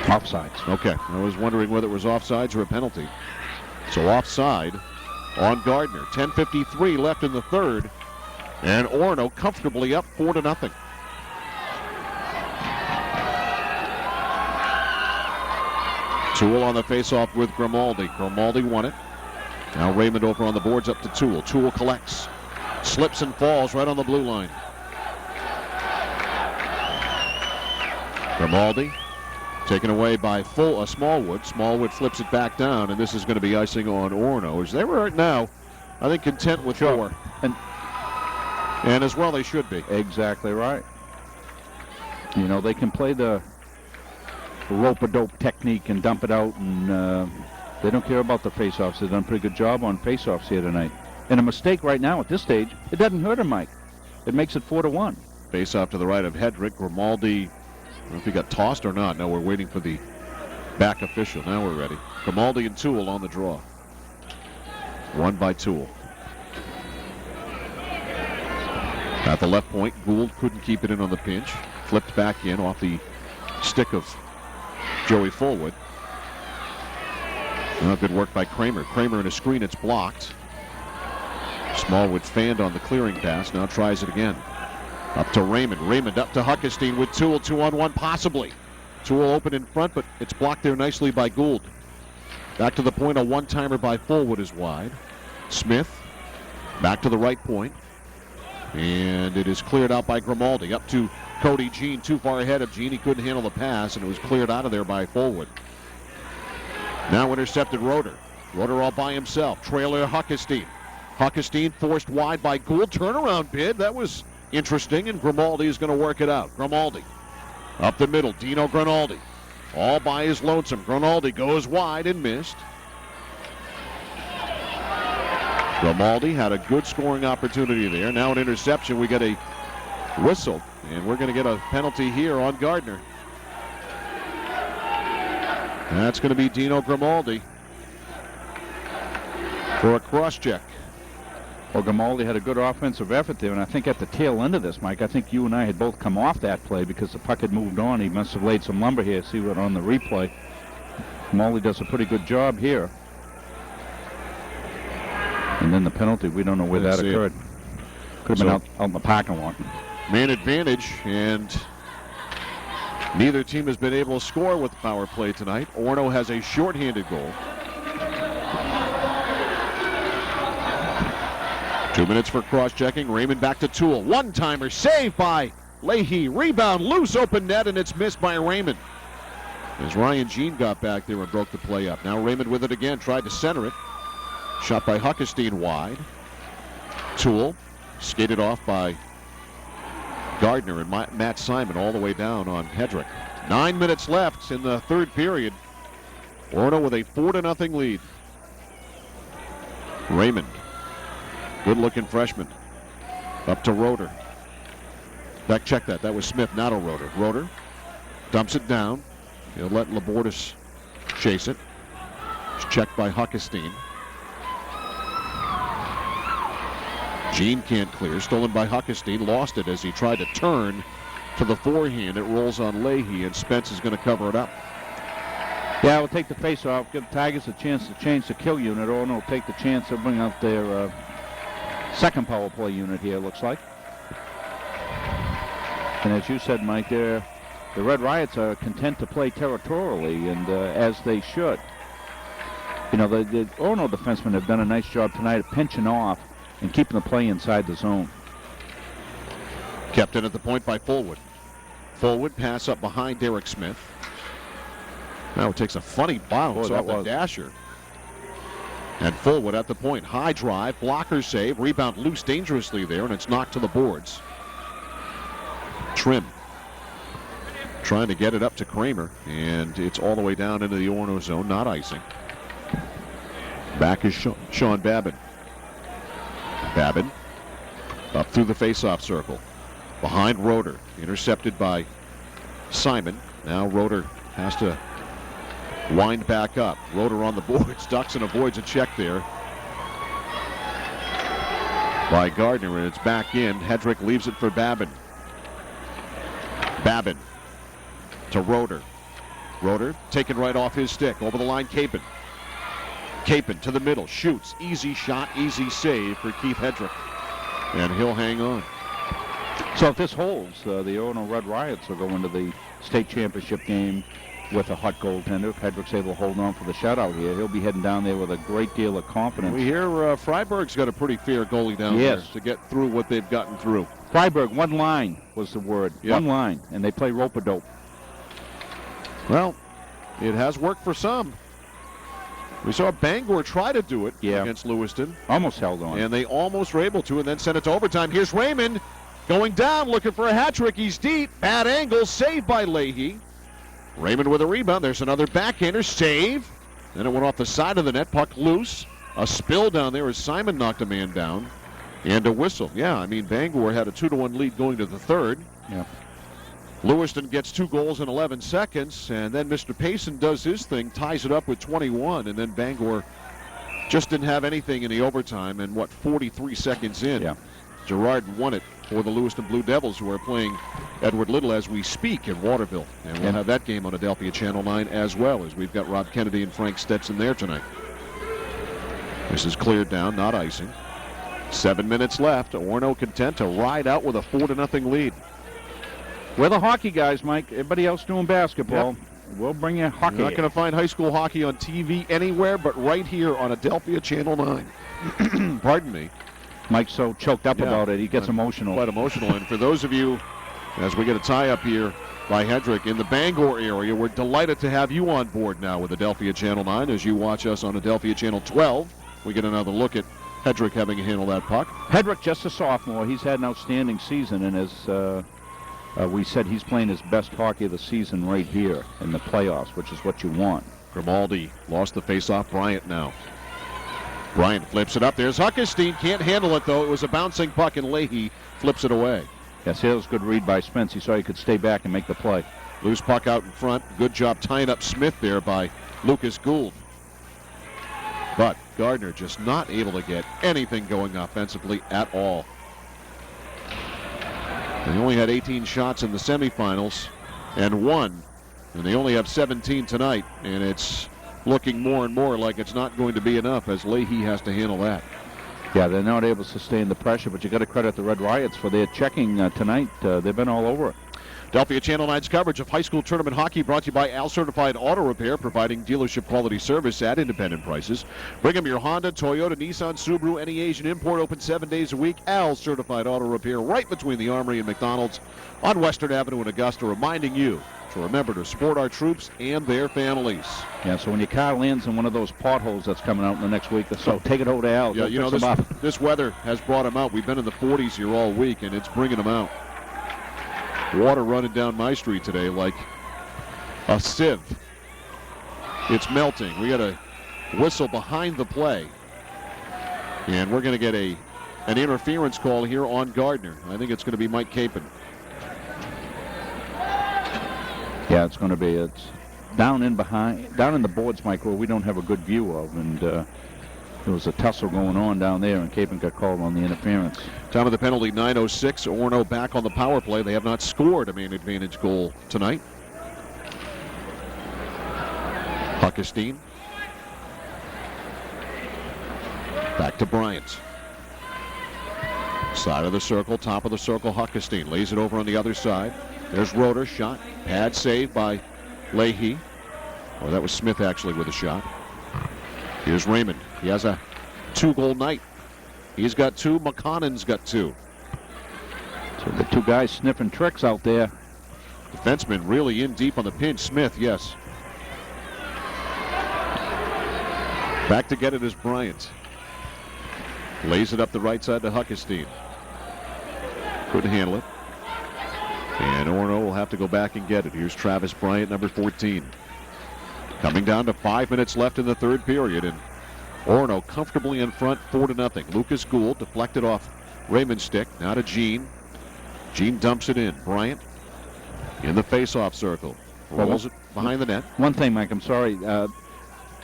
Offsides. Okay, I was wondering whether it was offsides or a penalty. So offside on Gardiner. 10:53 left in the third. And Orono comfortably up 4-0. Toole on the faceoff with Grimaldi. Grimaldi won it. Now Raymond over on the boards up to Toole. Toole collects. Slips and falls right on the blue line. Grimaldi taken away by Smallwood. Smallwood flips it back down, and this is going to be icing on Orono. As they were right now, I think, content with 4. And as well they should be. Exactly right. You know, they can play the rope-a-dope technique and dump it out, and they don't care about the face-offs. They've done a pretty good job on face-offs here tonight. And a mistake right now at this stage, it doesn't hurt him, Mike. It makes it 4-1. Face-off to the right of Hedrick. Grimaldi, I don't know if he got tossed or not. Now we're waiting for the back official. Now we're ready. Grimaldi and Toole on the draw. Won by Toole. At the left point, Gould couldn't keep it in on the pinch. Flipped back in off the stick of Joey Fullwood. Good work by Kramer. Kramer in a screen, it's blocked. Smallwood fanned on the clearing pass. Now tries it again. Up to Raymond. Raymond up to Huckestein with Toole. 2-on-1 possibly. Toole open in front, but it's blocked there nicely by Gould. Back to the point. A one-timer by Fullwood is wide. Smith back to the right point. And it is cleared out by Grimaldi. Up to Cody Jean. Too far ahead of Jean. He couldn't handle the pass, and it was cleared out of there by Fullwood. Now intercepted Roeder. Roeder all by himself. Trailer Huckestein. Huckestein forced wide by Gould. Turnaround bid. That was interesting, and Grimaldi is going to work it out. Grimaldi up the middle. Dino Grimaldi all by his lonesome. Grimaldi goes wide and missed. Grimaldi had a good scoring opportunity there. Now an interception. We get a whistle, and we're going to get a penalty here on Gardiner. That's going to be Dino Grimaldi for a cross-check. Well, Grimaldi had a good offensive effort there, and I think at the tail end of this, Mike, I think you and I had both come off that play because the puck had moved on. He must have laid some lumber here. See what on the replay. Grimaldi does a pretty good job here. And then the penalty, we don't know where that occurred. Could have been out in the parking lot. Man advantage, and neither team has been able to score with the power play tonight. Orono has a shorthanded goal. 2 minutes for cross-checking. Raymond back to Toole. One-timer saved by Leahy. Rebound, loose, open net, and it's missed by Raymond. As Ryan Jean got back there and broke the play up. Now Raymond with it again, tried to center it. Shot by Huckestein wide. Toole skated off by Gardiner and Matt Simon all the way down on Hedrick. 9 minutes left in the third period. Orono with a 4-0 lead. Raymond, good-looking freshman, up to Roeder. Check that. That was Smith, not a Roeder. Roeder dumps it down. He'll let Labordas chase it. It's checked by Huckestein. Jean can't clear. Stolen by Huckestein. Lost it as he tried to turn to the forehand. It rolls on Leahy, and Spence is going to cover it up. Yeah, we'll take the face-off. Give the Tigers a chance to change the kill unit. Orono will take the chance to bring out their second power play unit here, looks like. And as you said, Mike, the Red Riots are content to play territorially, and as they should. You know, the Orono defensemen have done a nice job tonight of pinching off and keeping the play inside the zone. Kept in at the point by Fullwood. Fullwood pass up behind Derek Smith. Now it takes a funny bounce off the dasher. And Fullwood at the point. High drive, blocker save, rebound loose dangerously there, and it's knocked to the boards. Trim trying to get it up to Kramer, and it's all the way down into the Orono zone, not icing. Back is Sean Babin. Babin up through the face-off circle. Behind Roeder, intercepted by Simon. Now Roeder has to wind back up. Roeder on the boards, ducks and avoids a check there by Gardiner, and it's back in. Hedrick leaves it for Babin. Babin to Roeder. Roeder taken right off his stick. Over the line, Capon. Capon to the middle, shoots. Easy shot, easy save for Keith Hedrick. And he'll hang on. So if this holds, the Orono Red Riots will go into the state championship game with a hot goaltender. If Hedrick's able to hold on for the shutout here, he'll be heading down there with a great deal of confidence. We hear Freiburg's got a pretty fair goalie down there to get through what they've gotten through. Freiburg, one line was the word. Yep. One line, and they play rope-a-dope. Well, it has worked for some. We saw Bangor try to do it against Lewiston. Almost held on. And they almost were able to, and then sent it to overtime. Here's Raymond going down, looking for a hat trick. He's deep. Bad angle, saved by Leahy. Raymond with a rebound. There's another backhander, save. Then it went off the side of the net, puck loose. A spill down there as Simon knocked a man down. And a whistle. Yeah, I mean, Bangor had a 2-1 lead going to the third. Yeah. Lewiston gets 2 goals in 11 seconds, and then Mr. Payson does his thing, ties it up with 21, and then Bangor just didn't have anything in the overtime, and 43 seconds in, Gerard won it for the Lewiston Blue Devils, who are playing Edward Little as we speak in Waterville. And we'll have that game on Adelphia Channel 9 as well, as we've got Rob Kennedy and Frank Stetson there tonight. This is cleared down, not icing. 7 minutes left. Orono content to ride out with a 4-0 lead. We're the hockey guys, Mike. Everybody else doing basketball. Yep. We'll bring you hockey. You're not going to find high school hockey on TV anywhere but right here on Adelphia Channel 9. Pardon me. Mike's so choked up about it, he gets emotional. Quite emotional. And for those of you, as we get a tie-up here by Hedrick in the Bangor area, we're delighted to have you on board now with Adelphia Channel 9 as you watch us on Adelphia Channel 12. We get another look at Hedrick having to handle that puck. Hedrick, just a sophomore. He's had an outstanding season, and as we said, he's playing his best hockey of the season right here in the playoffs, which is what you want. Grimaldi lost the face-off. Bryant now. Bryant flips it up. There's Huckestein. Can't handle it, though. It was a bouncing puck, and Leahy flips it away. Yes, it was a good read by Spence. He saw he could stay back and make the play. Loose puck out in front. Good job tying up Smith there by Lucas Gould. But Gardiner just not able to get anything going offensively at all. They only had 18 shots in the semifinals and won, and they only have 17 tonight, and it's looking more and more like it's not going to be enough as Leahy has to handle that. Yeah, they're not able to sustain the pressure, but you got to credit the Red Riots for their checking tonight. They've been all over it. Adelphia Channel 9's coverage of high school tournament hockey brought to you by Al Certified Auto Repair, providing dealership quality service at independent prices. Bring them your Honda, Toyota, Nissan, Subaru, any Asian import, open 7 days a week. Al Certified Auto Repair, right between the Armory and McDonald's on Western Avenue in Augusta, reminding you to remember to support our troops and their families. Yeah, so when your car lands in one of those potholes that's coming out in the next week or so, take it over to Al. Yeah, you know, this weather has brought them out. We've been in the 40s here all week, and it's bringing them out. Water running down my street today like a sieve. It's melting. We got a whistle behind the play. And we're going to get an interference call here on Gardiner. I think it's going to be Mike Capon. Yeah, it's going to be. It's down in the boards, Mike, where we don't have a good view of. And there was a tussle going on down there, and Capon got called on the interference. Time of the penalty, 9:06. Orono back on the power play. They have not scored a main advantage goal tonight. Huckestein. Back to Bryant. Side of the circle, top of the circle, Huckestein lays it over on the other side. There's Roeder, shot. Pad save by Leahy. Oh, that was Smith actually with a shot. Here's Raymond. He has a 2-goal night. He's got 2. McConnon's got 2. So the 2 guys sniffing tricks out there. Defenseman really in deep on the pinch. Smith, yes. Back to get it is Bryant. Lays it up the right side to Huckestein. Couldn't handle it. And Orono will have to go back and get it. Here's Travis Bryant, number 14. Coming down to 5 minutes left in the third period, and Orono comfortably in front, 4-0. Lucas Gould deflected off Raymond's stick. Now to Gene. Gene dumps it in. Bryant in the face-off circle. Rolls it behind the net. One thing, Mike, I'm sorry.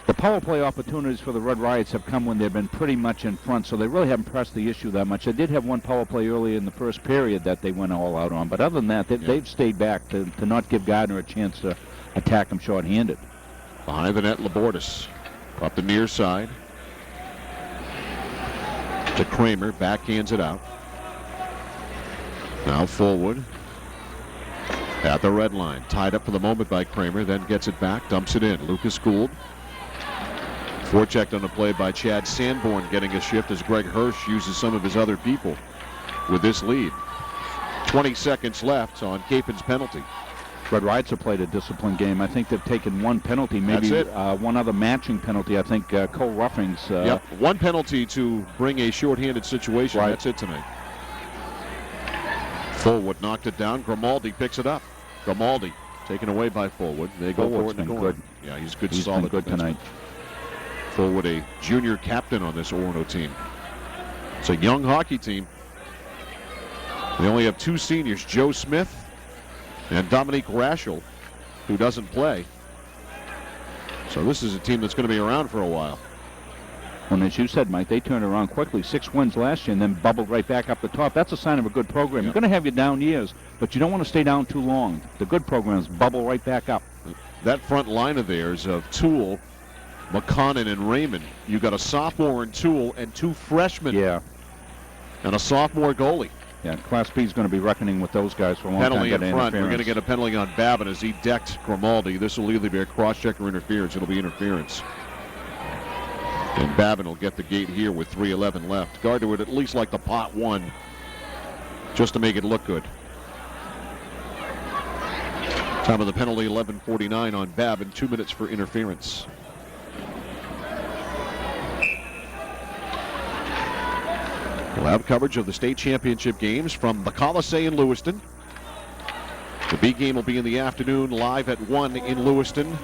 The power play opportunities for the Red Riots have come when they've been pretty much in front, so they really haven't pressed the issue that much. They did have one power play early in the first period that they went all out on, but other than that, they've stayed back to not give Gardiner a chance to attack him short-handed. Behind the net, Labortis. Up the near side. To Kramer, backhands it out. Now Fullwood. At the red line. Tied up for the moment by Kramer, then gets it back, dumps it in. Lucas Gould. Forechecked on the play by Chad Sanborn, getting a shift as Greg Hirsch uses some of his other people with this lead. 20 seconds left on Capon's penalty. Red Riots have played a disciplined game. I think they've taken one penalty, maybe one other matching penalty. I think Cole Ruffing's. Yep, one penalty to bring a shorthanded situation. Right. That's it tonight. Fullwood knocked it down. Grimaldi picks it up. Grimaldi taken away by Fullwood. They go for it in the corner. Yeah, he's good. He's solid been good tonight. Fullwood, a junior captain on this Orono team. It's a young hockey team. They only have 2 seniors, Joe Smith and Dominique Raschel, who doesn't play. So this is a team that's going to be around for a while. Well, as you said, Mike, they turned around quickly. 6 wins last year and then bubbled right back up the top. That's a sign of a good program. You're going to have your down years, but you don't want to stay down too long. The good programs bubble right back up. That front line of theirs of Toole, McConnon, and Raymond. You got a sophomore in Toole and 2 freshmen. Yeah. and a sophomore goalie. Yeah, Class B is going to be reckoning with those guys for a long Penalty time. in front. We're going to get a penalty on Babin as he decked Grimaldi. This will either be a cross-check or interference. It'll be interference. And Babin will get the gate here with 3:11 left. Gardner would at least like the pot one just to make it look good. Time of the penalty, 11:49 on Babin. 2 minutes for interference. We'll have coverage of the state championship games from the Coliseum in Lewiston. The B game will be in the afternoon, live at 1 in Lewiston.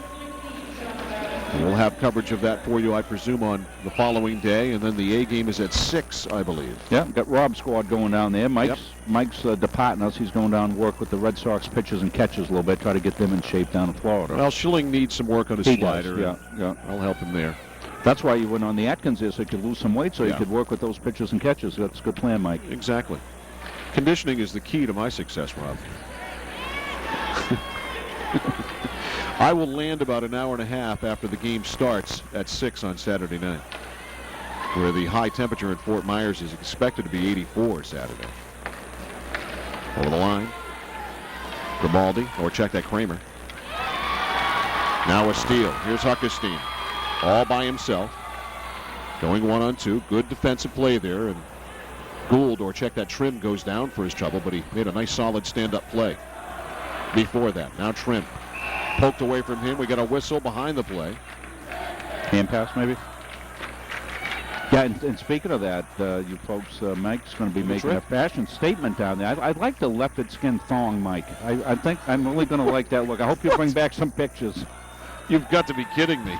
And we'll have coverage of that for you, I presume, on the following day. And then the A game is at 6, I believe. Yeah, got Rob's squad going down there. Mike's departing us. He's going down to work with the Red Sox pitchers and catchers a little bit, try to get them in shape down in Florida. Well, Schilling needs some work on his slider. Yeah. I'll help him there. That's why you went on the Atkins there, so you could lose some weight, so you could work with those pitchers and catchers. That's a good plan, Mike. Exactly. Conditioning is the key to my success, Rob. I will land about an hour and a half after the game starts at 6 on Saturday night, where the high temperature in Fort Myers is expected to be 84 Saturday. Over the line. Grimaldi, or check that Kramer. Now a steal. Here's Huckestein. All by himself. Going 1-on-2. Good defensive play there. And Gould, or check that Trim, goes down for his trouble, but he made a nice solid stand-up play before that. Now Trim. Poked away from him. We got a whistle behind the play. Hand pass, maybe? Yeah, and speaking of that, you folks, Mike's going to be making a fashion statement down there. I like the leopard skin thong, Mike. I think I'm really going to like that look. I hope you bring back some pictures. You've got to be kidding me.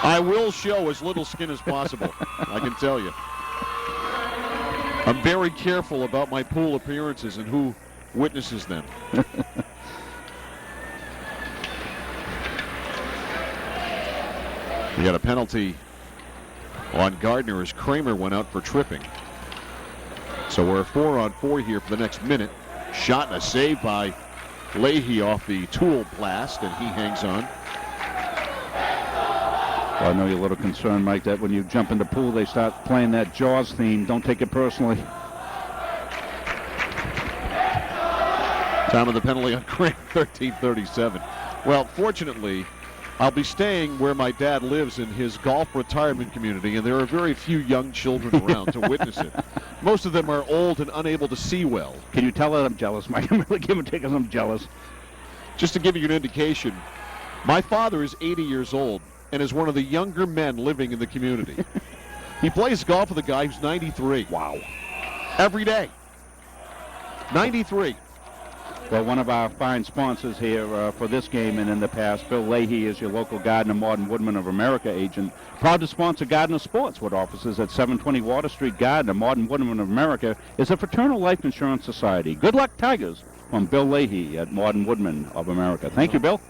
I will show as little skin as possible, I can tell you. I'm very careful about my pool appearances and who witnesses them. We got a penalty on Gardiner as Kramer went out for tripping. So we're 4-on-4 here for the next minute. Shot and a save by Leahy off the tool blast, and he hangs on. Well, I know you're a little concerned, Mike, that when you jump in the pool, they start playing that Jaws theme. Don't take it personally. Time of the penalty on Kramer, 13:37. Well, fortunately, I'll be staying where my dad lives in his golf retirement community, and there are very few young children around to witness it. Most of them are old and unable to see well. Can you tell that I'm jealous, Mike? I'm really giving take because I'm jealous. Just to give you an indication, my father is 80 years old and is one of the younger men living in the community. He plays golf with a guy who's 93. Wow. Every day. 93. Well, one of our fine sponsors here for this game and in the past, Bill Leahy, is your local Gardiner Martin Woodman of America agent. Proud to sponsor Gardiner Sports with offices at 720 Water Street. Gardiner Martin Woodman of America is a fraternal life insurance society. Good luck, Tigers, from Bill Leahy at Martin Woodman of America. Thank you, Bill.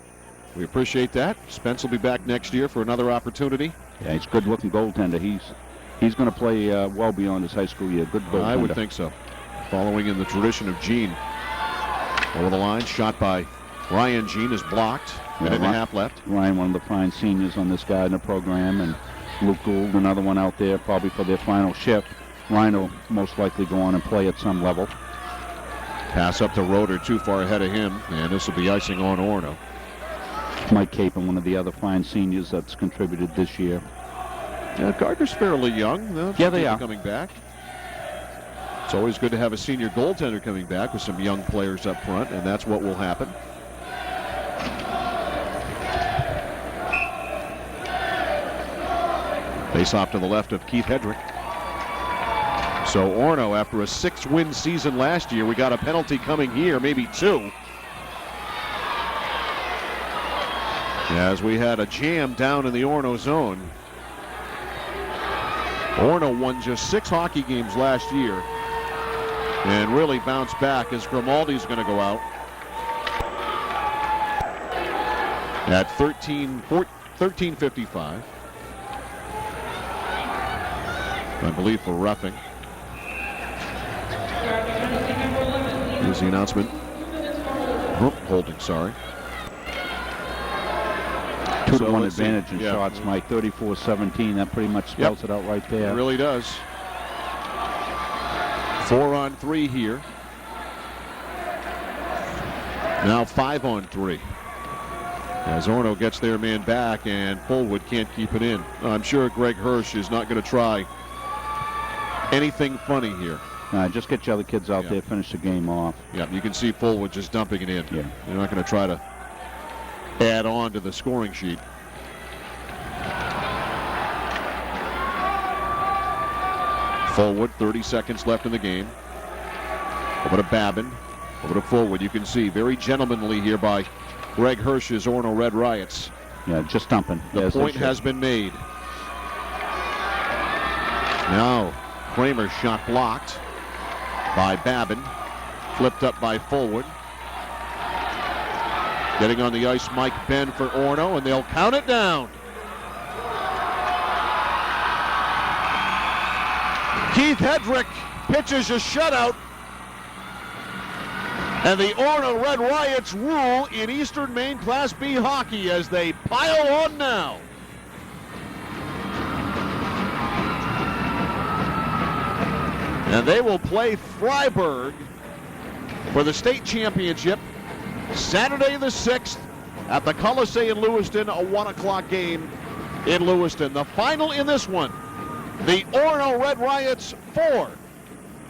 We appreciate that. Spence will be back next year for another opportunity. Yeah, he's a good-looking goaltender. He's going to play well beyond his high school year. Good goaltender. I would think so. Following in the tradition of Gene. Over the line, shot by Ryan Gene is blocked. Minute and a half left. Ryan, one of the fine seniors on this Gardiner program, and Luke Gould, another one out there probably for their final shift. Ryan will most likely go on and play at some level. Pass up to Roeder, too far ahead of him, and this will be icing on Orono. Mike Capon, one of the other fine seniors that's contributed this year. Yeah, Gardner's fairly young. Yeah, they are. Coming back. It's always good to have a senior goaltender coming back with some young players up front, and that's what will happen. Face off to the left of Keith Hedrick. So Orono, after a 6-win season last year, we got a penalty coming here, maybe 2. As we had a jam down in the Orono zone. Orono won just 6 hockey games last year and really bounced back as Grimaldi's going to go out at 13:55. I believe for roughing. Here's the announcement. Holding, sorry. 2-1 advantage in shots, Mike. 34-17. That pretty much spells it out right there. It really does. 4-on-3 here. Now 5-on-3. As Orono gets their man back and Fullwood can't keep it in. I'm sure Greg Hirsch is not going to try anything funny here. Just get your other kids out there, finish the game off. Yeah, you can see Fullwood just dumping it in. Yeah. They're not going to try to add on to the scoring sheet. Fullwood, 30 seconds left in the game. Over to Babin. Over to Fullwood. You can see very gentlemanly here by Greg Hirsch's Orono Red Riots. Yeah, just dumping. The point has been made. Now, Kramer's shot blocked by Babin. Flipped up by Fullwood. Getting on the ice, Mike Ben for Orono, and they'll count it down. Keith Hedrick pitches a shutout. And the Orono Red Riots rule in Eastern Maine Class B hockey as they pile on now. And they will play Freiburg for the state championship Saturday the 6th at the Coliseum in Lewiston, a 1 o'clock game in Lewiston. The final in this one, the Orono Red Riots 4.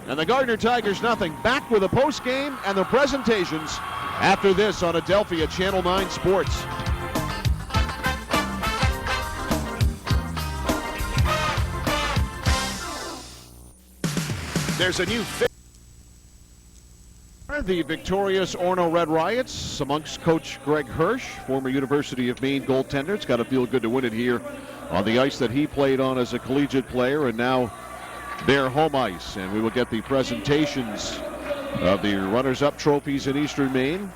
And the Gardiner Tigers nothing. Back with a post game and the presentations after this on Adelphia Channel 9 Sports. There's a new the victorious Orono Red Riots amongst Coach Greg Hirsch, former University of Maine goaltender. It's got to feel good to win it here on the ice that he played on as a collegiate player, and now their home ice. And we will get the presentations of the runners-up trophies in Eastern Maine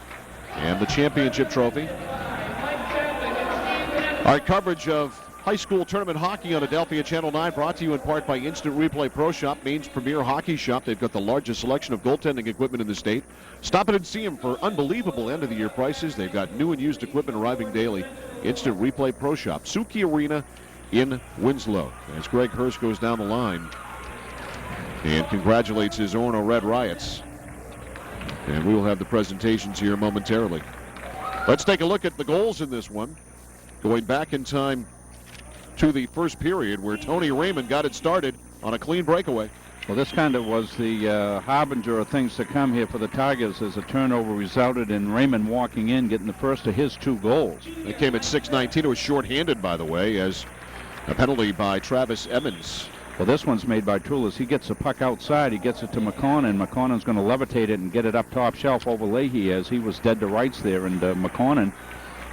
and the championship trophy. Our coverage of high school tournament hockey on Adelphia Channel 9 brought to you in part by Instant Replay Pro Shop, Maine's premier hockey shop. They've got the largest selection of goaltending equipment in the state. Stop in and see them for unbelievable end-of-the-year prices. They've got new and used equipment arriving daily. Instant Replay Pro Shop, Suki Arena in Winslow. As Greg Hirsch goes down the line and congratulates his Orono Red Riots. And we will have the presentations here momentarily. Let's take a look at the goals in this one. Going back in time to the first period where Tony Raymond got it started on a clean breakaway. Well, this kind of was the harbinger of things to come here for the Tigers, as a turnover resulted in Raymond walking in, getting the first of his 2 goals. It came at 6:19. It was shorthanded, by the way, as a penalty by Travis Evans. Well, this one's made by Toulis. He gets the puck outside. He gets it to McConnon. McConnon's going to levitate it and get it up top shelf over Leahy, as he was dead to rights there. And McConnon,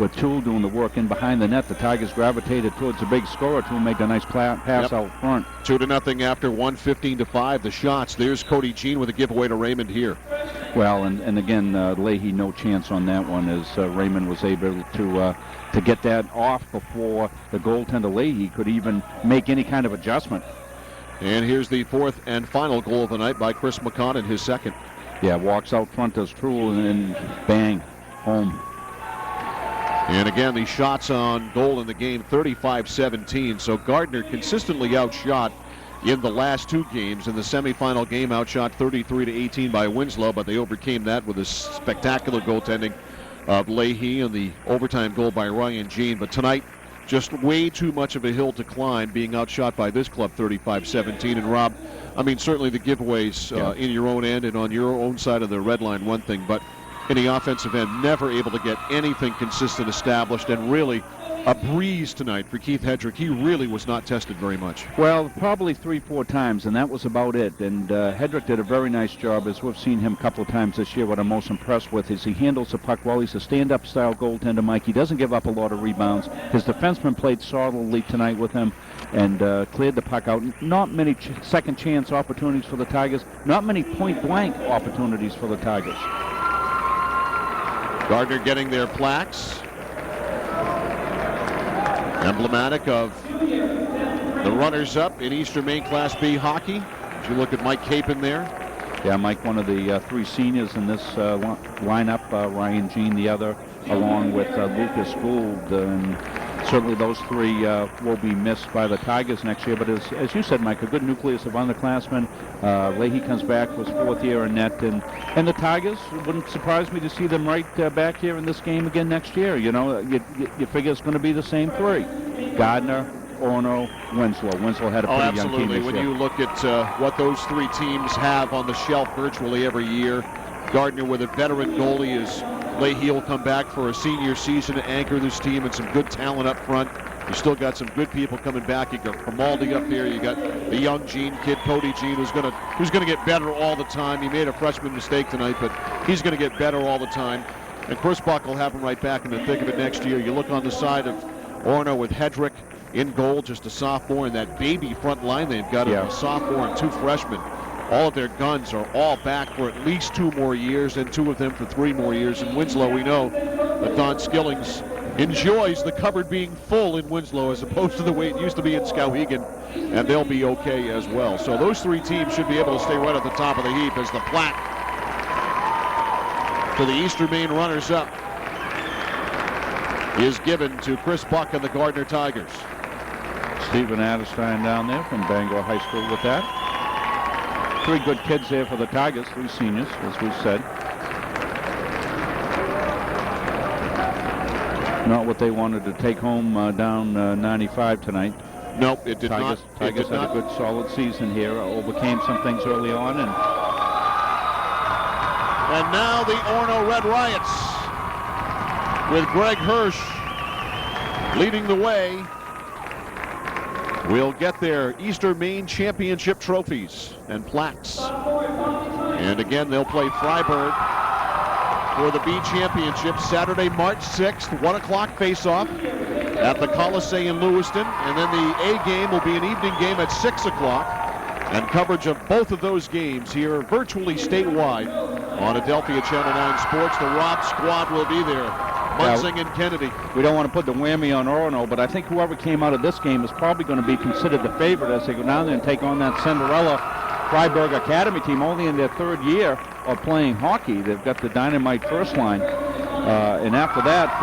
with Toole doing the work in behind the net, the Tigers gravitated towards the big scorer. Toole made a nice pass out front. 2-0 after 1:15-5. The shots. There's Cody Jean with a giveaway to Raymond here. Well, and again, Leahy no chance on that one, as Raymond was able to get that off before the goaltender Leahy could even make any kind of adjustment. And here's the 4th and final goal of the night by Chris McConnon, his 2nd. Yeah, walks out front, does Toole, and then bang, home. And again, the shots on goal in the game, 35-17. So Gardiner consistently outshot in the last 2 games. In the semifinal game, outshot 33-18 by Winslow, but they overcame that with a spectacular goaltending of Leahy and the overtime goal by Ryan Jean. But tonight, just way too much of a hill to climb, being outshot by this club 35-17. And Rob, I mean, certainly the giveaways in your own end and on your own side of the red line, one thing, but in the offensive end, never able to get anything consistent established, and really a breeze tonight for Keith Hedrick. He really was not tested very much. Well, probably 3-4 times, and that was about it. And Hedrick did a very nice job, as we've seen him a couple of times this year. What I'm most impressed with is he handles the puck well. He's a stand-up style goaltender, Mike. He doesn't give up a lot of rebounds. His defenseman played solidly tonight with him and cleared the puck out. Not many second chance opportunities for the Tigers. Not many point-blank opportunities for the Tigers. Gardiner getting their plaques. Emblematic of the runners-up in Eastern Maine Class B hockey. As you look at Mike Capon there. Yeah, Mike, one of the 3 seniors in this lineup. Ryan Jean, the other, along with Lucas Gould. And Certainly those three will be missed by the Tigers next year. But as you said, Mike, a good nucleus of underclassmen. Leahy comes back, was fourth year in net. And the Tigers, it wouldn't surprise me to see them right back here in this game again next year. You know, you figure it's going to be the same three. Gardiner, Orono, Winslow. Winslow had a pretty young team this year. When you look at what those three teams have on the shelf virtually every year, Gardiner with a veteran goalie is Leahy will come back for a senior season to anchor this team, and some good talent up front. You still got some good people coming back. You got Grimaldi up there. You got the young Gene kid, Cody Gene, who's gonna get better all the time. He made a freshman mistake tonight, but he's gonna get better all the time. And Chris Buck will have him right back in the thick of it next year. You look on the side of Orono with Hedrick in goal, just a sophomore, and that baby front line they've got a sophomore and two freshmen. All of their guns are all back for at least 2 more years, and 2 of them for 3 more years. In Winslow, we know that Don Skillings enjoys the cupboard being full in Winslow as opposed to the way it used to be in Skowhegan, and they'll be okay as well. So those 3 teams should be able to stay right at the top of the heap as the plaque to the Eastern Maine runners-up is given to Chris Buck and the Gardiner Tigers. Stephen Adestein down there from Bangor High School with that. 3 good kids there for the Tigers, 3 seniors, as we said. Not what they wanted to take home down 95 tonight. Nope, it did not. Tigers had a good, solid season here. Overcame some things early on, and now the Orono Red Riots with Greg Hirsch leading the way. Will get their Eastern Maine Championship trophies and plaques. And again, they'll play Freiburg for the B Championship Saturday, March 6th, 1 o'clock face-off at the Coliseum in Lewiston. And then the A game will be an evening game at 6 o'clock. And coverage of both of those games here virtually statewide on Adelphia Channel 9 Sports. The Rob squad will be there. Munzing and Kennedy. We don't want to put the whammy on Orono, but I think whoever came out of this game is probably going to be considered the favorite as they go down there and take on that Cinderella Freiburg Academy team, only in their 3rd year of playing hockey. They've got the dynamite first line. And after that,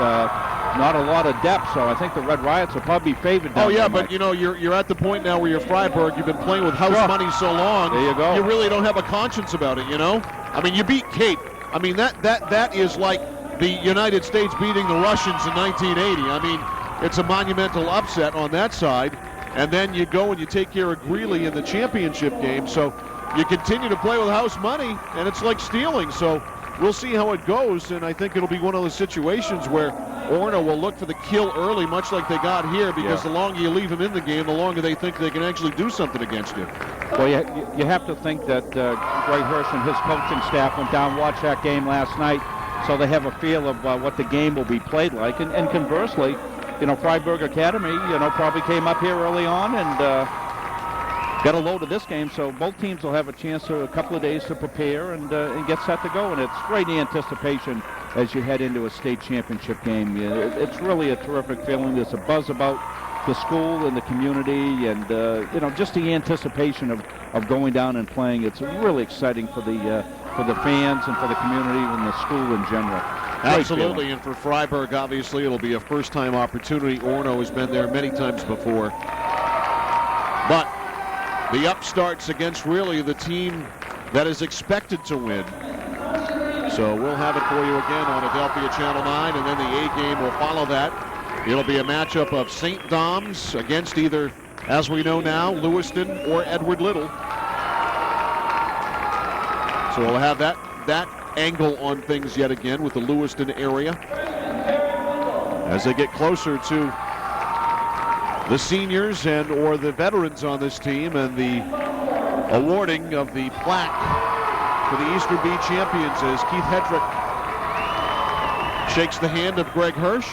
not a lot of depth, so I think the Red Riots will probably be favored down there, but Mike. you know, you're at the point now where you're Freiburg. You've been playing with house money so long. There you go. You really don't have a conscience about it, you know? I mean, you beat Cape. I mean, that is like the United States beating the Russians in 1980. I mean, it's a monumental upset on that side. And then you go and you take care of Greeley in the championship game. So you continue to play with house money, and it's like stealing. So we'll see how it goes, and I think it'll be one of those situations where Orono will look for the kill early, much like they got here, because the longer you leave them in the game, the longer they think they can actually do something against you. Well, you have to think that Greg Hirsch and his coaching staff went down and watched that game last night, so they have a feel of what the game will be played like. And conversely, you know, Freiburg Academy, you know, probably came up here early on and got a load of this game, so both teams will have a chance to a couple of days to prepare and get set to go. And it's great anticipation as you head into a state championship game. It's really a terrific feeling. There's a buzz about the school and the community, and you know, just the anticipation of going down and playing. It's really exciting for the fans and for the community and the school in general. Absolutely, and for Freiburg, obviously, it'll be a first-time opportunity. Orono has been there many times before. But the upstarts against really the team that is expected to win. So we'll have it for you again on Adelphia Channel 9, and then the A game will follow that. It'll be a matchup of St. Dom's against either, as we know now, Lewiston or Edward Little. So we'll have that angle on things yet again with the Lewiston area as they get closer to the seniors and or the veterans on this team, and the awarding of the plaque for the Eastern B champions as Keith Hedrick shakes the hand of Greg Hirsch.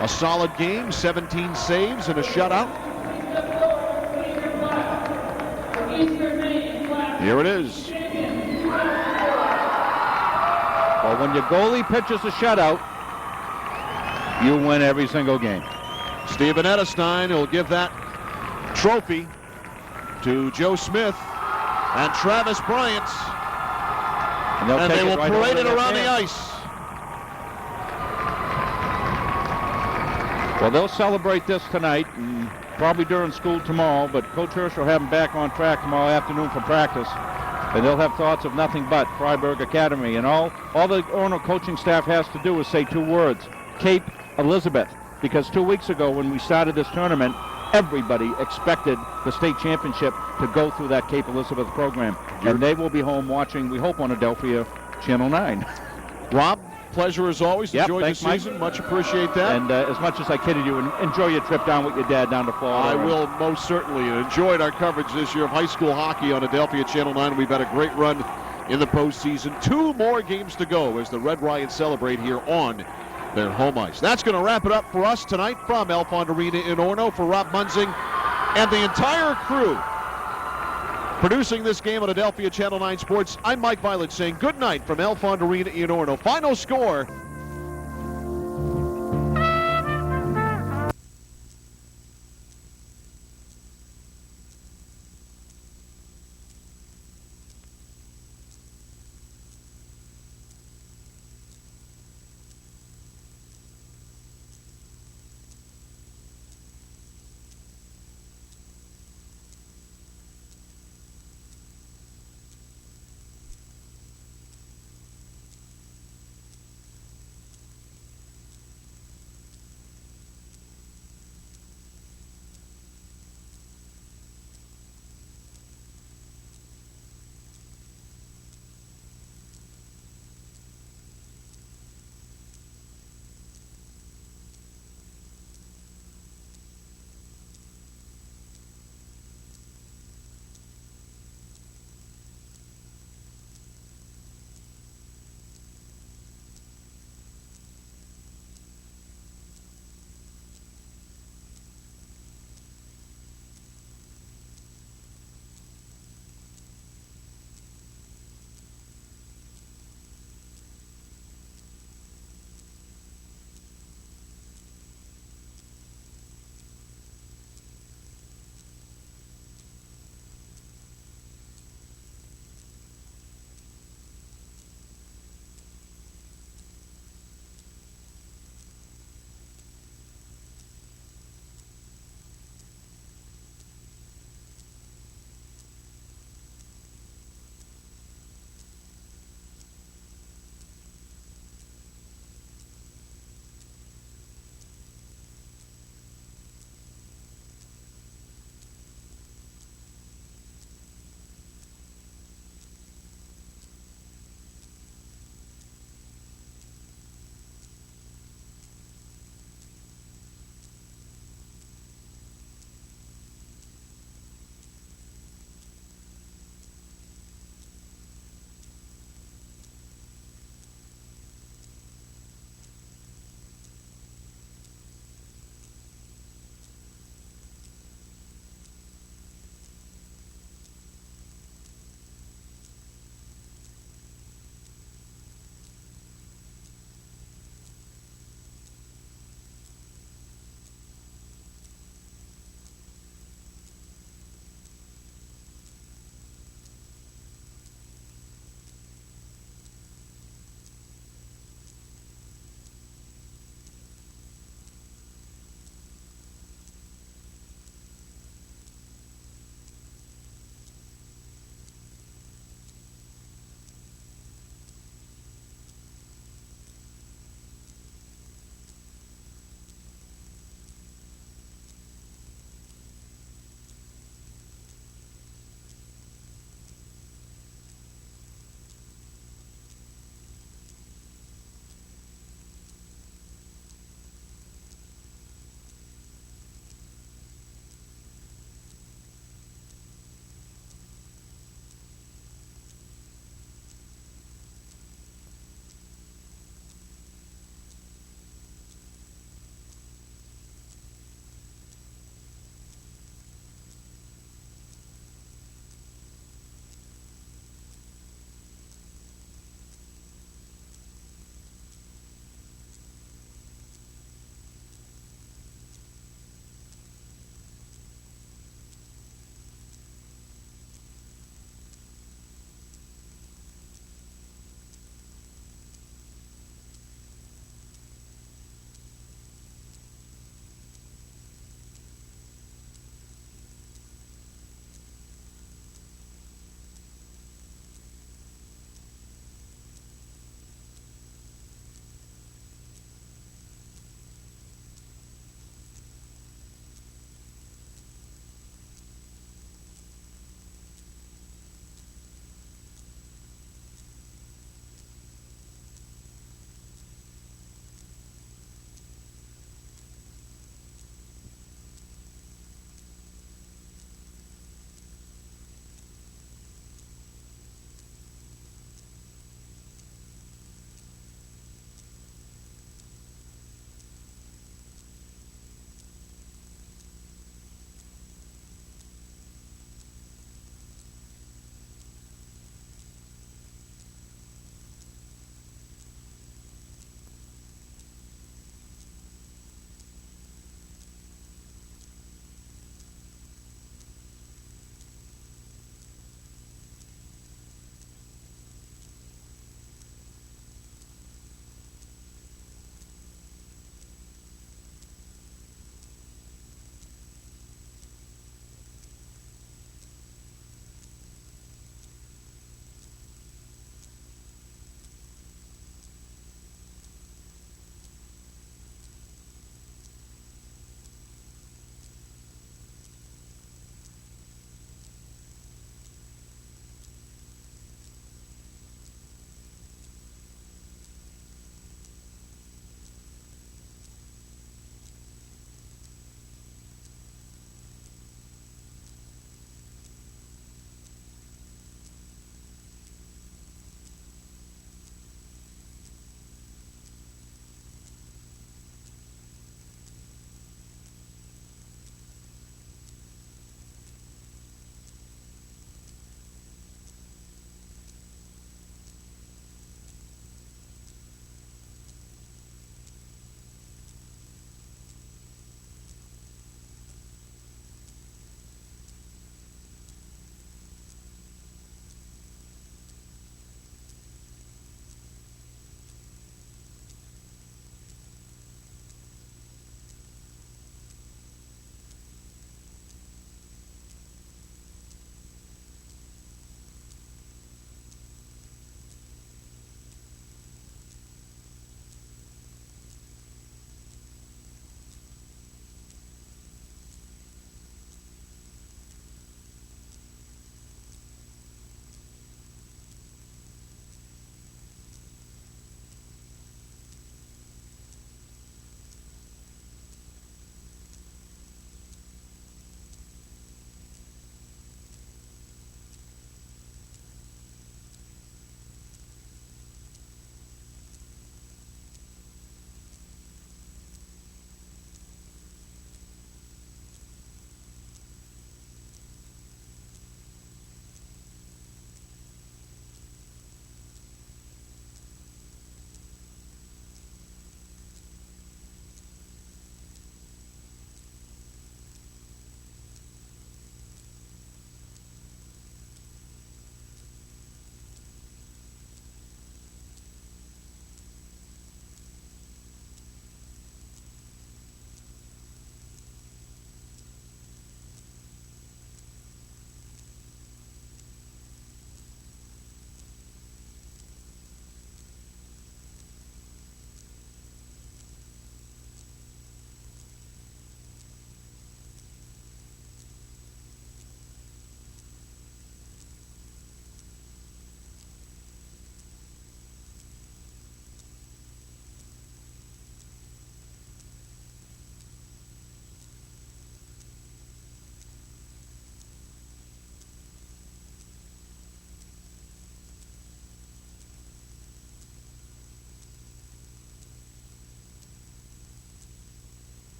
A solid game, 17 saves and a shutout. Here it is. Well, when your goalie pitches a shutout, you win every single game. Stephen Edestein will give that trophy to Joe Smith and Travis Bryant. And they will parade it around the ice. Well, they'll celebrate this tonight, and probably during school tomorrow, but Coach Hirsch will have them back on track tomorrow afternoon for practice. And they'll have thoughts of nothing but Freiburg Academy. And all the Orono coaching staff has to do is say 2 words, Cape Elizabeth. Because 2 weeks ago when we started this tournament, everybody expected the state championship to go through that Cape Elizabeth program. And they will be home watching, we hope, on Adelphia Channel 9. Rob, pleasure as always. Yep, Enjoy the thanks, Mike. season. Much appreciate that. And as much as I kidded you, enjoy your trip down with your dad down to Florida. I will most certainly. And enjoyed our coverage this year of high school hockey on Adelphia Channel 9. We've had a great run in the postseason. 2 more games to go as the Red Riot celebrate here on their home ice. That's going to wrap it up for us tonight from Alfond Arena in Orono. For Rob Munzing and the entire crew producing this game on Adelphia Channel 9 Sports, I'm Mike Violet saying good night from Alfond Arena in Orono. Final score,